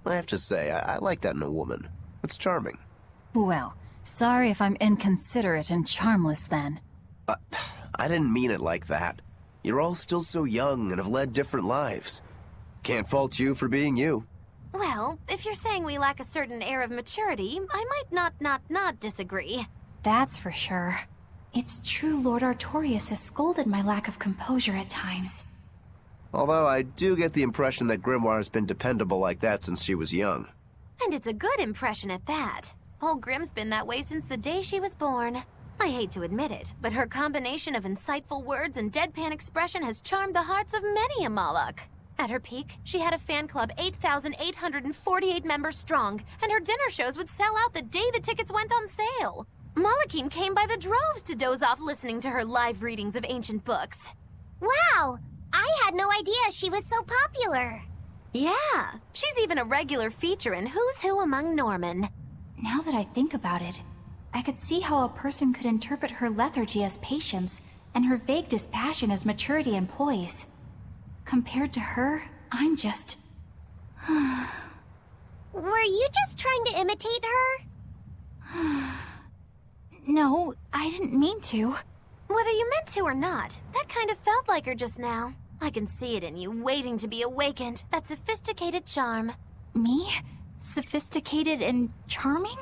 I have to say, I like that in a woman. It's charming. Well, sorry if I'm inconsiderate and charmless then. I didn't mean it like that. You're all still so young and have led different lives. Can't fault you for being you. Well, if you're saying we lack a certain air of maturity, I might not disagree. That's for sure. It's true Lord Artorius has scolded my lack of composure at times. Although I do get the impression that Grimoire has been dependable like that since she was young. And it's a good impression at that. Old Grim's been that way since the day she was born. I hate to admit it, but her combination of insightful words and deadpan expression has charmed the hearts of many a Moloch. At her peak, she had a fan club 8,848 members strong, and her dinner shows would sell out the day the tickets went on sale. Molochim came by the droves to doze off listening to her live readings of ancient books. Wow! I had no idea she was so popular. Yeah, she's even a regular feature in Who's Who Among Norman. Now that I think about it, I could see how a person could interpret her lethargy as patience and her vague dispassion as maturity and poise. Compared to her, I'm just... Were you just trying to imitate her? No, I didn't mean to. Whether you meant to or not, that kind of felt like her just now. I can see it in you, waiting to be awakened, that sophisticated charm. Me? Sophisticated and charming?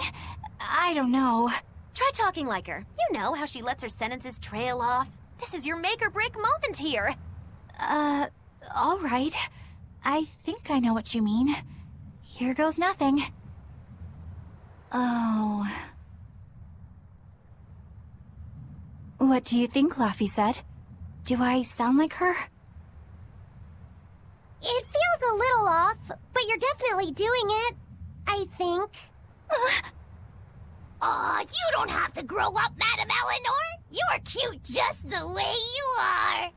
I don't know. Try talking like her. You know how she lets her sentences trail off. This is your make or break moment here. All right. I think I know what you mean. Here goes nothing. Oh... What do you think, Laphicet? Do I sound like her? It feels a little off, but you're definitely doing it. I think. Aw, you don't have to grow up, Madam Eleanor. You're cute just the way you are.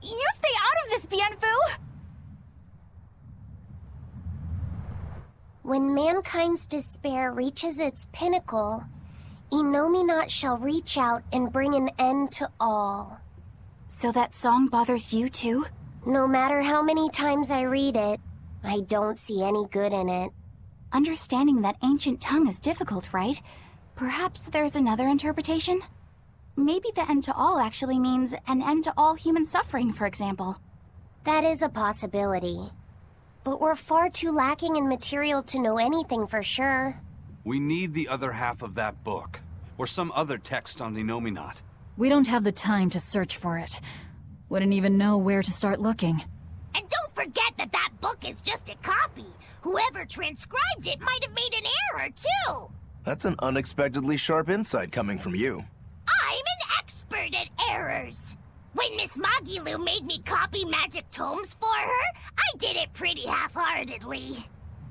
You stay out of this, Bienfu! When mankind's despair reaches its pinnacle, Innominat shall reach out and bring an end to all. So that song bothers you too? No matter how many times I read it, I don't see any good in it. Understanding that ancient tongue is difficult, right? Perhaps there's another interpretation? Maybe the end to all actually means an end to all human suffering, for example. That is a possibility. But we're far too lacking in material to know anything for sure. We need the other half of that book, or some other text on Innominat. We don't have the time to search for it. Wouldn't even know where to start looking. And don't forget that book is just a copy. Whoever transcribed it might have made an error, too. That's an unexpectedly sharp insight coming from you. I'm an expert at errors. When Miss Magilu made me copy magic tomes for her, I did it pretty half-heartedly.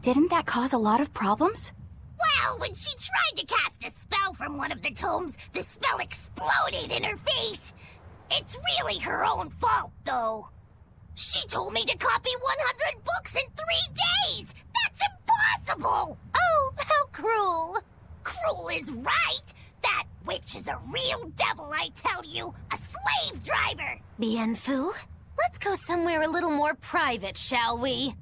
Didn't that cause a lot of problems? Well, when she tried to cast a spell from one of the tomes, the spell exploded in her face. It's really her own fault, though. She told me to copy 100 books in 3 days! That's impossible! Oh, how cruel! Cruel is right! That witch is a real devil, I tell you! A slave driver! Bien Phu, let's go somewhere a little more private, shall we?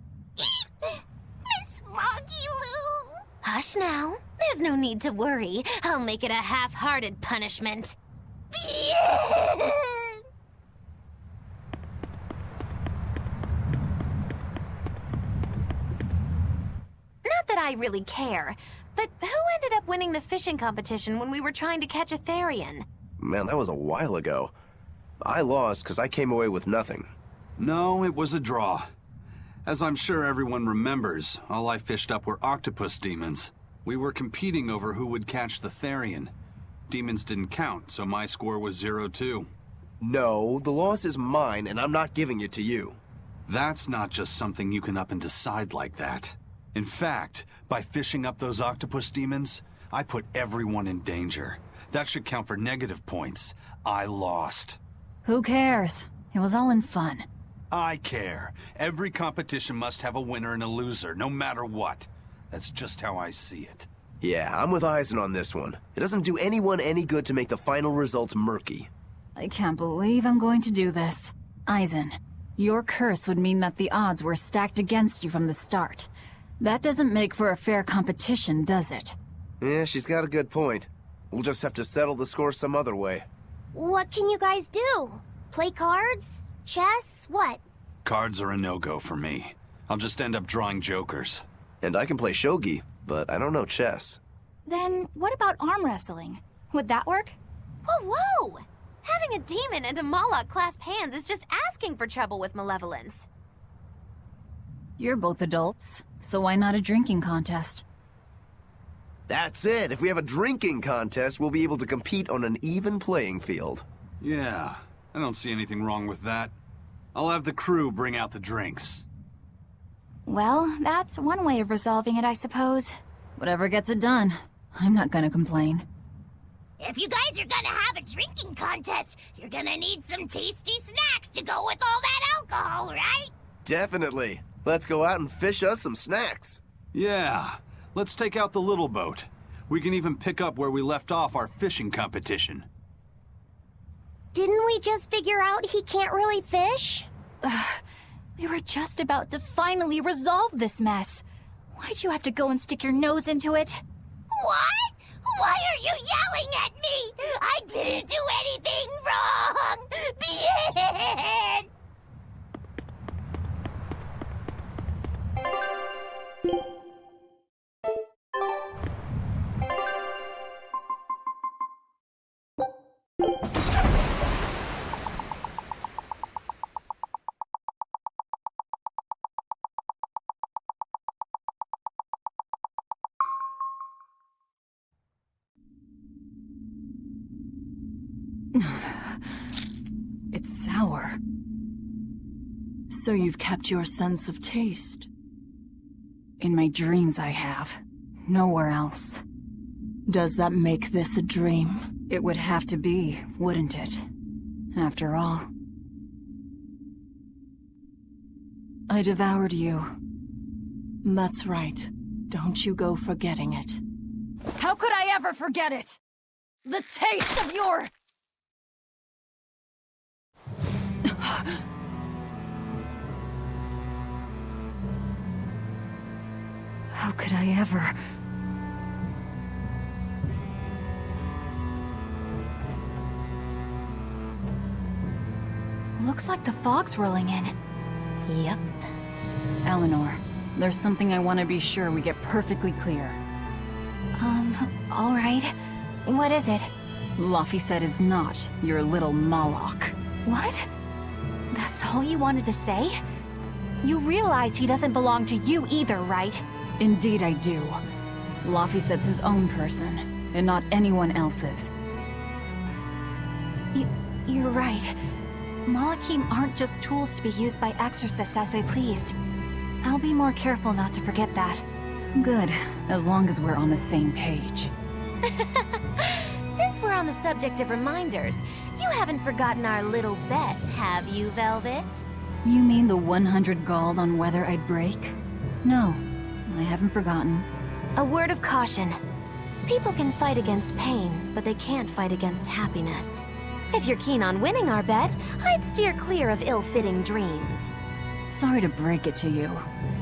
Miss Magilu! Hush now. There's no need to worry. I'll make it a half-hearted punishment. Not that I really care, but who ended up winning the fishing competition when we were trying to catch a Therian? Man, that was a while ago. I lost because I came away with nothing. No, it was a draw. As I'm sure everyone remembers, all I fished up were octopus demons. We were competing over who would catch the Therian. Demons didn't count, so my score was 0-2. No, the loss is mine, and I'm not giving it to you. That's not just something you can up and decide like that. In fact, by fishing up those octopus demons, I put everyone in danger. That should count for negative points. I lost. Who cares? It was all in fun. I care. Every competition must have a winner and a loser, no matter what. That's just how I see it. Yeah, I'm with Eisen on this one. It doesn't do anyone any good to make the final results murky. I can't believe I'm going to do this. Eisen, your curse would mean that the odds were stacked against you from the start. That doesn't make for a fair competition, does it? Yeah, she's got a good point. We'll just have to settle the score some other way. What can you guys do? Play cards? Chess? What? Cards are a no-go for me. I'll just end up drawing jokers. And I can play shogi, but I don't know chess. Then what about arm wrestling? Would that work? Whoa, whoa! Having a demon and a Moloch clasp hands is just asking for trouble with malevolence. You're both adults, so why not a drinking contest? That's it! If we have a drinking contest, we'll be able to compete on an even playing field. Yeah, I don't see anything wrong with that. I'll have the crew bring out the drinks. Well, that's one way of resolving it, I suppose. Whatever gets it done. I'm not gonna complain. If you guys are gonna have a drinking contest, you're gonna need some tasty snacks to go with all that alcohol, right? Definitely. Let's go out and fish us some snacks. Yeah, let's take out the little boat. We can even pick up where we left off our fishing competition. Didn't we just figure out he can't really fish? We were just about to finally resolve this mess. Why'd you have to go and stick your nose into it? What? Why are you yelling at me? I didn't do anything wrong! Bien! It's sour. So you've kept your sense of taste? In my dreams I have. Nowhere else. Does that make this a dream? It would have to be, wouldn't it? After all. I devoured you. That's right. Don't you go forgetting it. How could I ever forget it? The taste of your... How could I ever... Looks like the fog's rolling in. Yep. Eleanor, there's something I want to be sure we get perfectly clear. All right. What is it? Laphicet is not your little Moloch. What? That's all you wanted to say? You realize he doesn't belong to you either, right? Indeed I do. Laphicet's his own person, and not anyone else's. You're right. Malachim aren't just tools to be used by exorcists as they pleased. I'll be more careful not to forget that. Good, as long as we're on the same page. Since we're on the subject of reminders, you haven't forgotten our little bet, have you, Velvet? You mean the 100 gold on whether I'd break? No, I haven't forgotten. A word of caution. People can fight against pain, but they can't fight against happiness. If you're keen on winning our bet, I'd steer clear of ill-fitting dreams. Sorry to break it to you,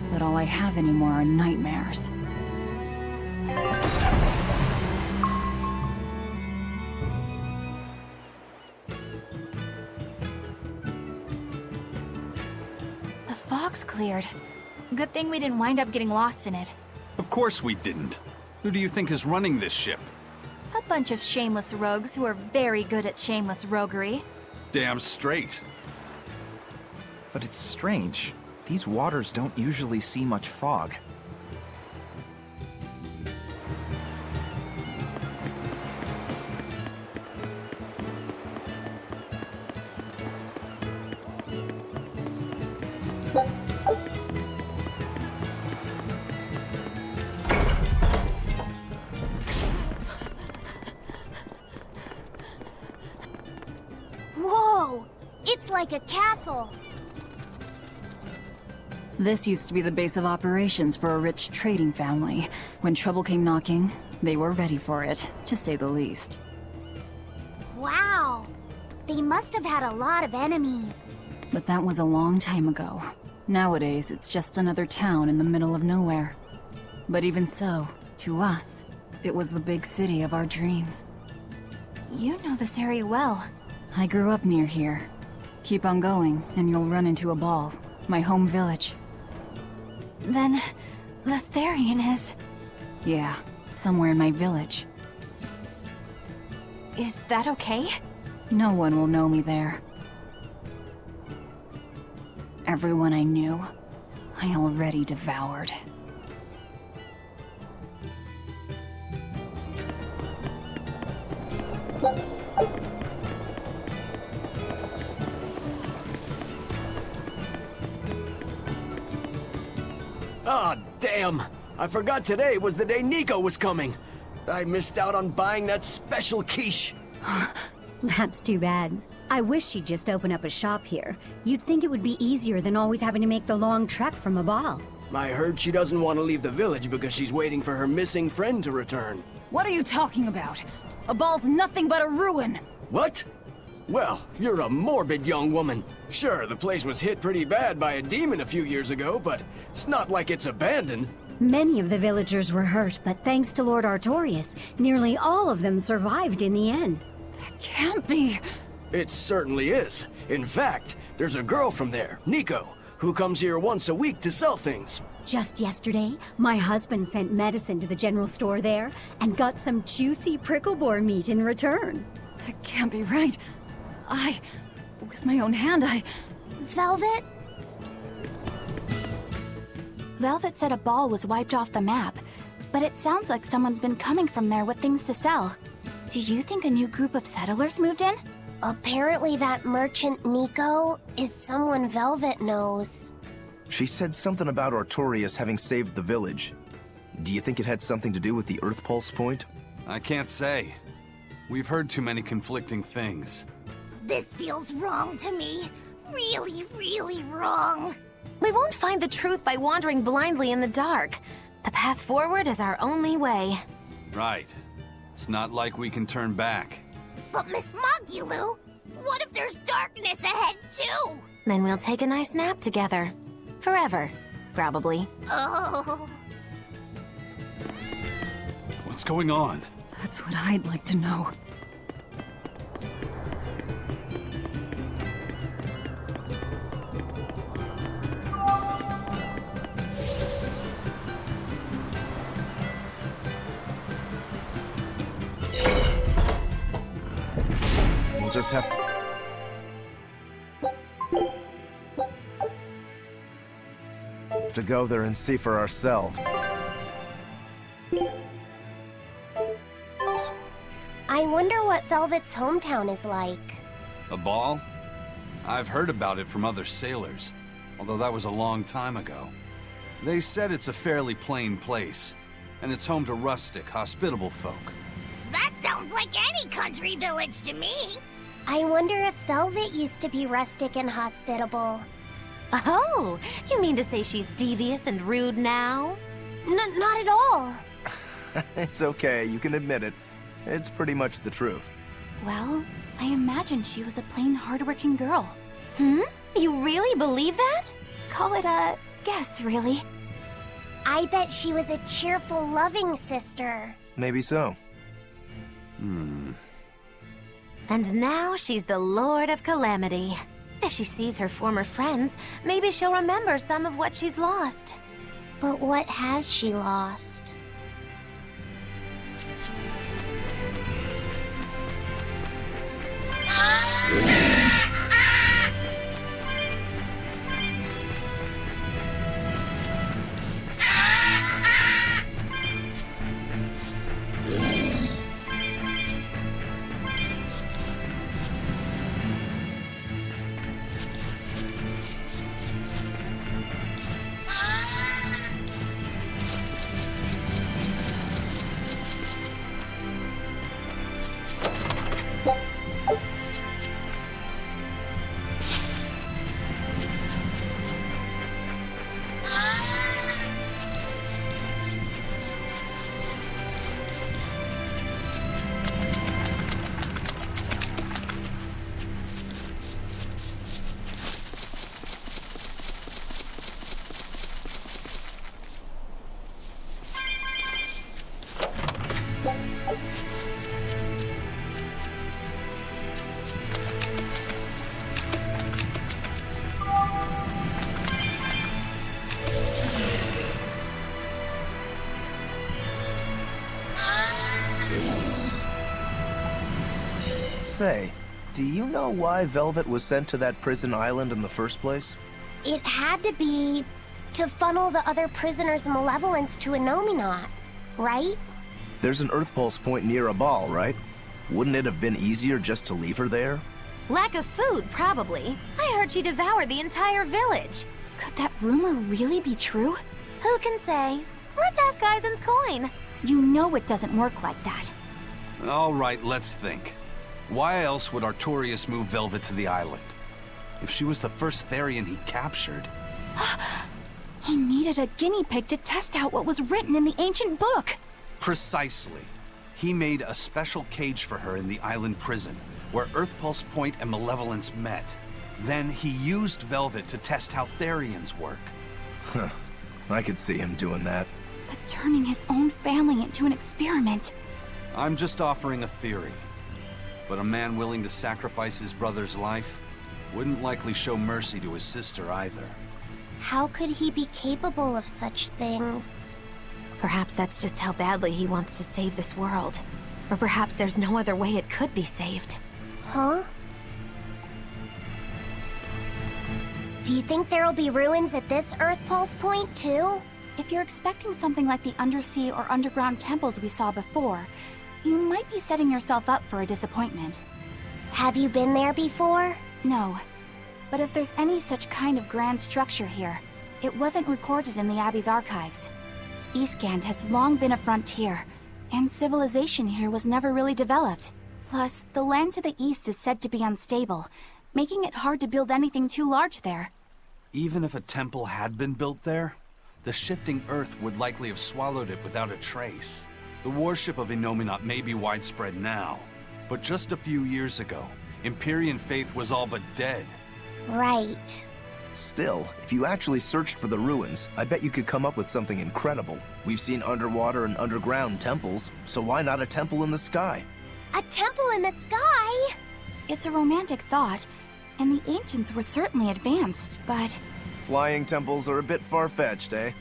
but all I have anymore are nightmares. The fog's cleared. Good thing we didn't wind up getting lost in it. Of course we didn't. Who do you think is running this ship? A bunch of shameless rogues who are very good at shameless roguery. Damn straight. But it's strange. These waters don't usually see much fog. Whoa! It's like a castle. This used to be the base of operations for a rich trading family. When trouble came knocking, they were ready for it, to say the least. Wow! They must have had a lot of enemies. But that was a long time ago. Nowadays, it's just another town in the middle of nowhere. But even so, to us, it was the big city of our dreams. You know this area well. I grew up near here. Keep on going, and you'll run into a ball. My home village. Then, the Therian is... Yeah, somewhere in my village. Is that okay? No one will know me there. Everyone I knew, I already devoured. Ah, damn! I forgot today was the day Nico was coming. I missed out on buying that special quiche. That's too bad. I wish she'd just open up a shop here. You'd think it would be easier than always having to make the long trek from a ball. I heard she doesn't want to leave the village because she's waiting for her missing friend to return. What are you talking about? A ball's nothing but a ruin! What? Well, you're a morbid young woman. Sure, the place was hit pretty bad by a demon a few years ago, but it's not like it's abandoned. Many of the villagers were hurt, but thanks to Lord Artorius, nearly all of them survived in the end. That can't be! It certainly is. In fact, there's a girl from there, Nico, who comes here once a week to sell things. Just yesterday, my husband sent medicine to the general store there and got some juicy prickle-boar meat in return. That can't be right. With my own hand, Velvet? Velvet said a ball was wiped off the map, but it sounds like someone's been coming from there with things to sell. Do you think a new group of settlers moved in? Apparently that merchant Nico is someone Velvet knows. She said something about Artorius having saved the village. Do you think it had something to do with the Earth Pulse point? I can't say. We've heard too many conflicting things. This feels wrong to me. Really, really wrong. We won't find the truth by wandering blindly in the dark. The path forward is our only way. Right. It's not like we can turn back. But Miss Mogulu, what if there's darkness ahead too? Then we'll take a nice nap together. Forever, probably. Oh. What's going on? That's what I'd like to know. We'll just have... To go there and see for ourselves. I wonder what Velvet's hometown is like. A ball? I've heard about it from other sailors, although that was a long time ago. They said it's a fairly plain place, and it's home to rustic, hospitable folk. That sounds like any country village to me. I wonder if Velvet used to be rustic and hospitable. Oh, you mean to say she's devious and rude now? Not at all. It's okay, you can admit it. It's pretty much the truth. Well, I imagined she was a plain, hardworking girl. You really believe that? Call it a guess, really. I bet she was a cheerful, loving sister. Maybe so. And now she's the Lord of Calamity. If she sees her former friends, maybe she'll remember some of what she's lost. But what has she lost? Say, do you know why Velvet was sent to that prison island in the first place? It had to be to funnel the other prisoners' malevolence to Innominat, right? There's an Earth Pulse point near a ball, right? Wouldn't it have been easier just to leave her there? Lack of food, probably. I heard she devoured the entire village. Could that rumor really be true? Who can say? Let's ask Eisen's coin. You know it doesn't work like that. All right, let's think. Why else would Artorias move Velvet to the island? If she was the first Therian he captured... He needed a guinea pig to test out what was written in the ancient book. Precisely. He made a special cage for her in the island prison, where Earth Pulse Point and Malevolence met. Then he used Velvet to test how Therians work. Huh. I could see him doing that. But turning his own family into an experiment. I'm just offering a theory. But a man willing to sacrifice his brother's life wouldn't likely show mercy to his sister either. How could he be capable of such things? Perhaps that's just how badly he wants to save this world. Or perhaps there's no other way it could be saved. Huh? Do you think there'll be ruins at this Earth Pulse point, too? If you're expecting something like the undersea or underground temples we saw before, you might be setting yourself up for a disappointment. Have you been there before? No. But if there's any such kind of grand structure here, it wasn't recorded in the Abbey's archives. Eastgand has long been a frontier, and civilization here was never really developed. Plus, the land to the east is said to be unstable, making it hard to build anything too large there. Even if a temple had been built there, the shifting earth would likely have swallowed it without a trace. The worship of Innominat may be widespread now, but just a few years ago, Empyrean faith was all but dead. Right. Still, if you actually searched for the ruins, I bet you could come up with something incredible. We've seen underwater and underground temples, so why not a temple in the sky? A temple in the sky? It's a romantic thought, and the ancients were certainly advanced, but... Flying temples are a bit far-fetched, eh?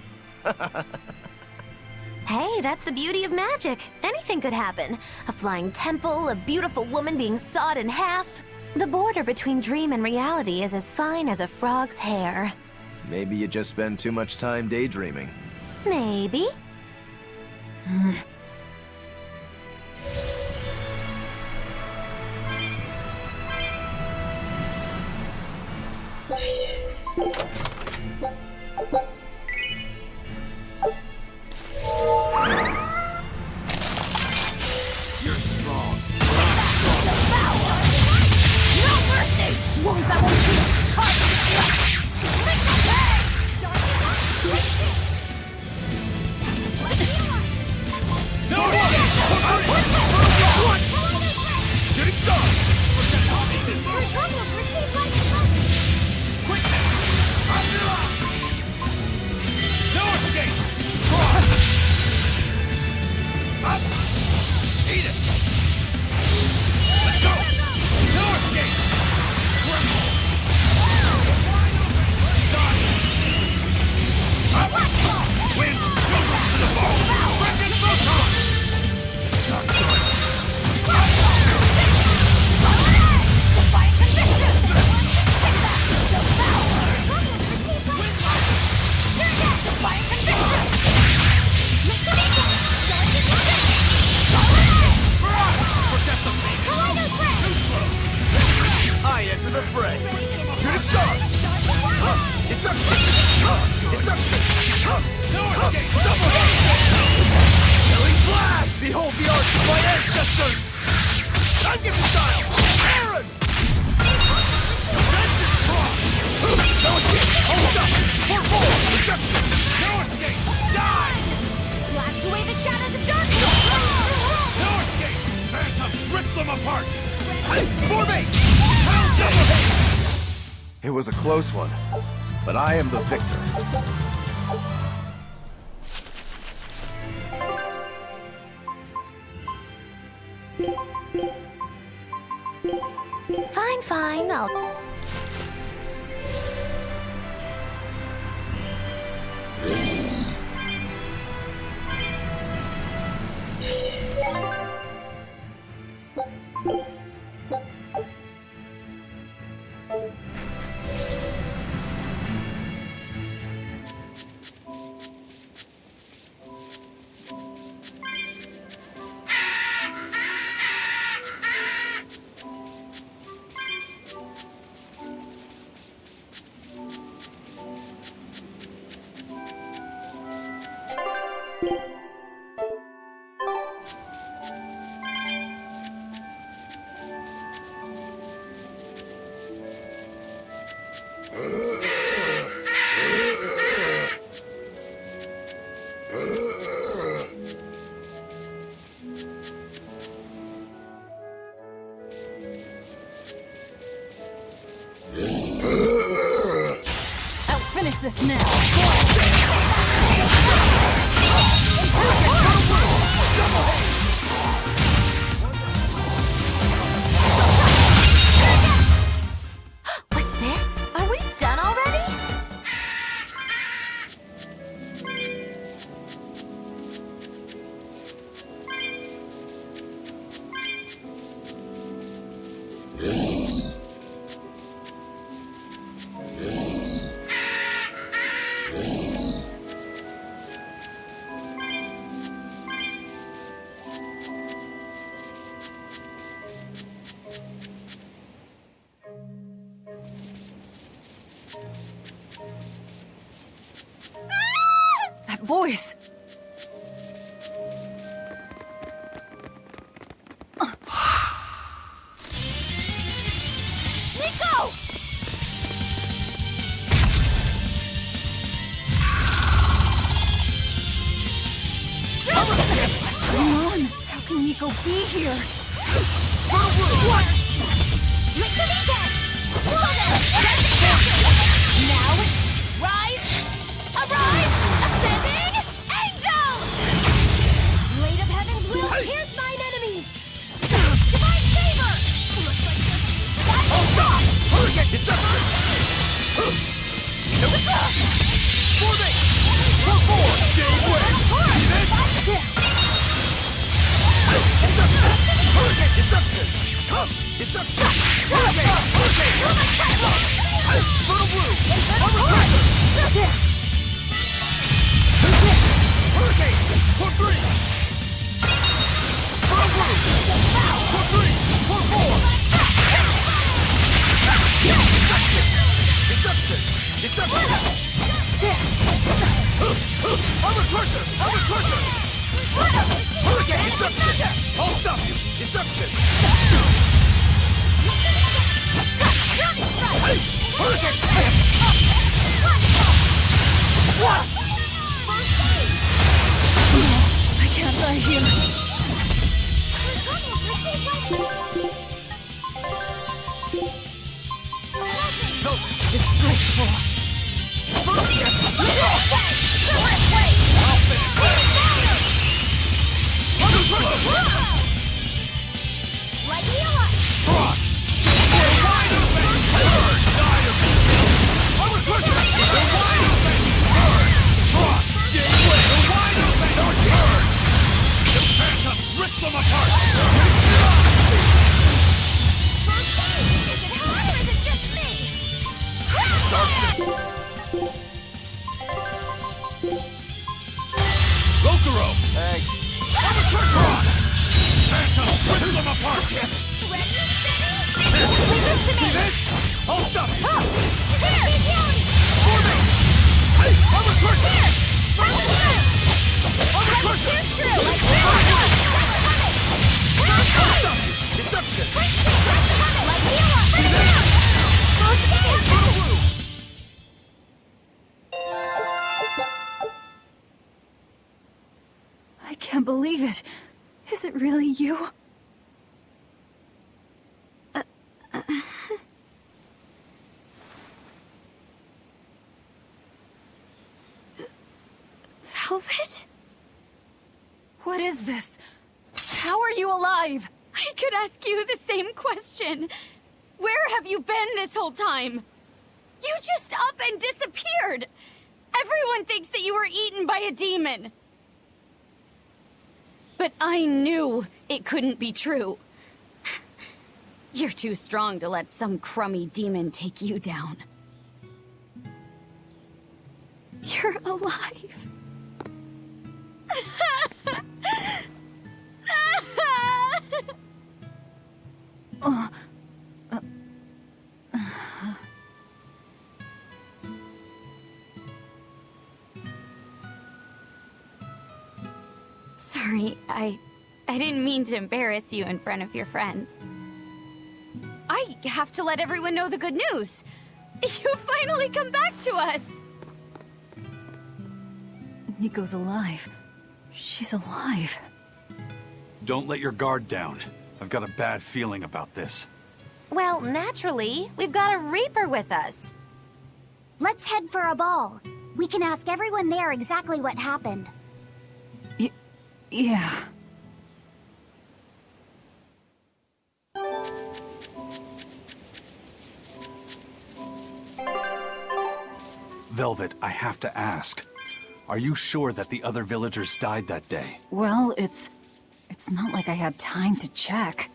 Hey, that's the beauty of magic. Anything could happen. A flying temple, a beautiful woman being sawed in half. The border between dream and reality is as fine as a frog's hair. maybe you just spend too much time daydreaming. Maybe. You're strong. No mercy! Wounds that won't heal. I enter the fray. Shooting star. Destruction. Destruction. No escape. Double hit. Killing flash. Behold the arts of my ancestors. I'm giving style. Aaron. Vengeance cross. No escape. Hold up. For four. Destruction. No escape. Die. Blast away the shadows of darkness! No escape. Phantom. Rip them apart. For me. It was a close one, but I am the victor. Fine, fine, I'll... I'll finish this now. What's this? Are we done already? That voice! Nico! What's going on? How can Nico be here? What? Now, rise, arise, ascending, angels! Blade of heavens will pierce mine enemies! Divine favor! That's wrong! Hurricane destruction! For me! For four! Game win! Hurricane destruction! Destruction! Hurricane! Hurricane! Infernal Blue! Hurricane! For 3! Infernal Blue! For 3! For 4! Deception! Armor Crusher! Armor Crusher! Hurricane! Deception! I'll stop you! Deception! Hurricane! What? I can't die here. No! Disgraceful. Rip them apart! Rokuro! Hey. Phantom, rip them apart! See this? I'll stop you! For me! Hey, I'm a crusher! I'm a crusher! Deception! I can't believe it. Is it really you? Velvet? What is this? How are you alive? I could ask you the same question. Where have you been this whole time? You just up and disappeared. Everyone thinks that you were eaten by a demon. But I knew it couldn't be true. You're too strong to let some crummy demon take you down. You're alive. Sorry, I didn't mean to embarrass you in front of your friends. I have to let everyone know the good news. You finally come back to us! Nico's alive. She's alive. Don't let your guard down. I've got a bad feeling about this. Well, naturally, we've got a Reaper with us. Let's head for a ball. We can ask everyone there exactly what happened. Yeah. Velvet, I have to ask. Are you sure that the other villagers died that day? Well, it's not like I had time to check.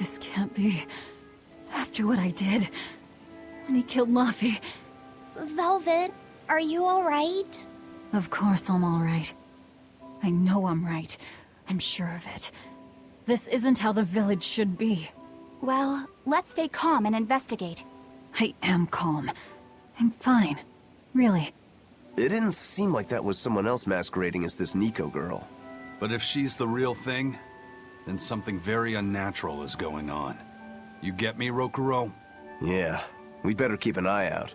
This can't be. After what I did, when he killed Laffy. Velvet, are you alright? Of course I'm alright. I know I'm right. I'm sure of it. This isn't how the village should be. Well, let's stay calm and investigate. I am calm. I'm fine. Really. It didn't seem like that was someone else masquerading as this Nico girl. But if she's the real thing, then something very unnatural is going on. You get me, Rokuro? Yeah, we better keep an eye out.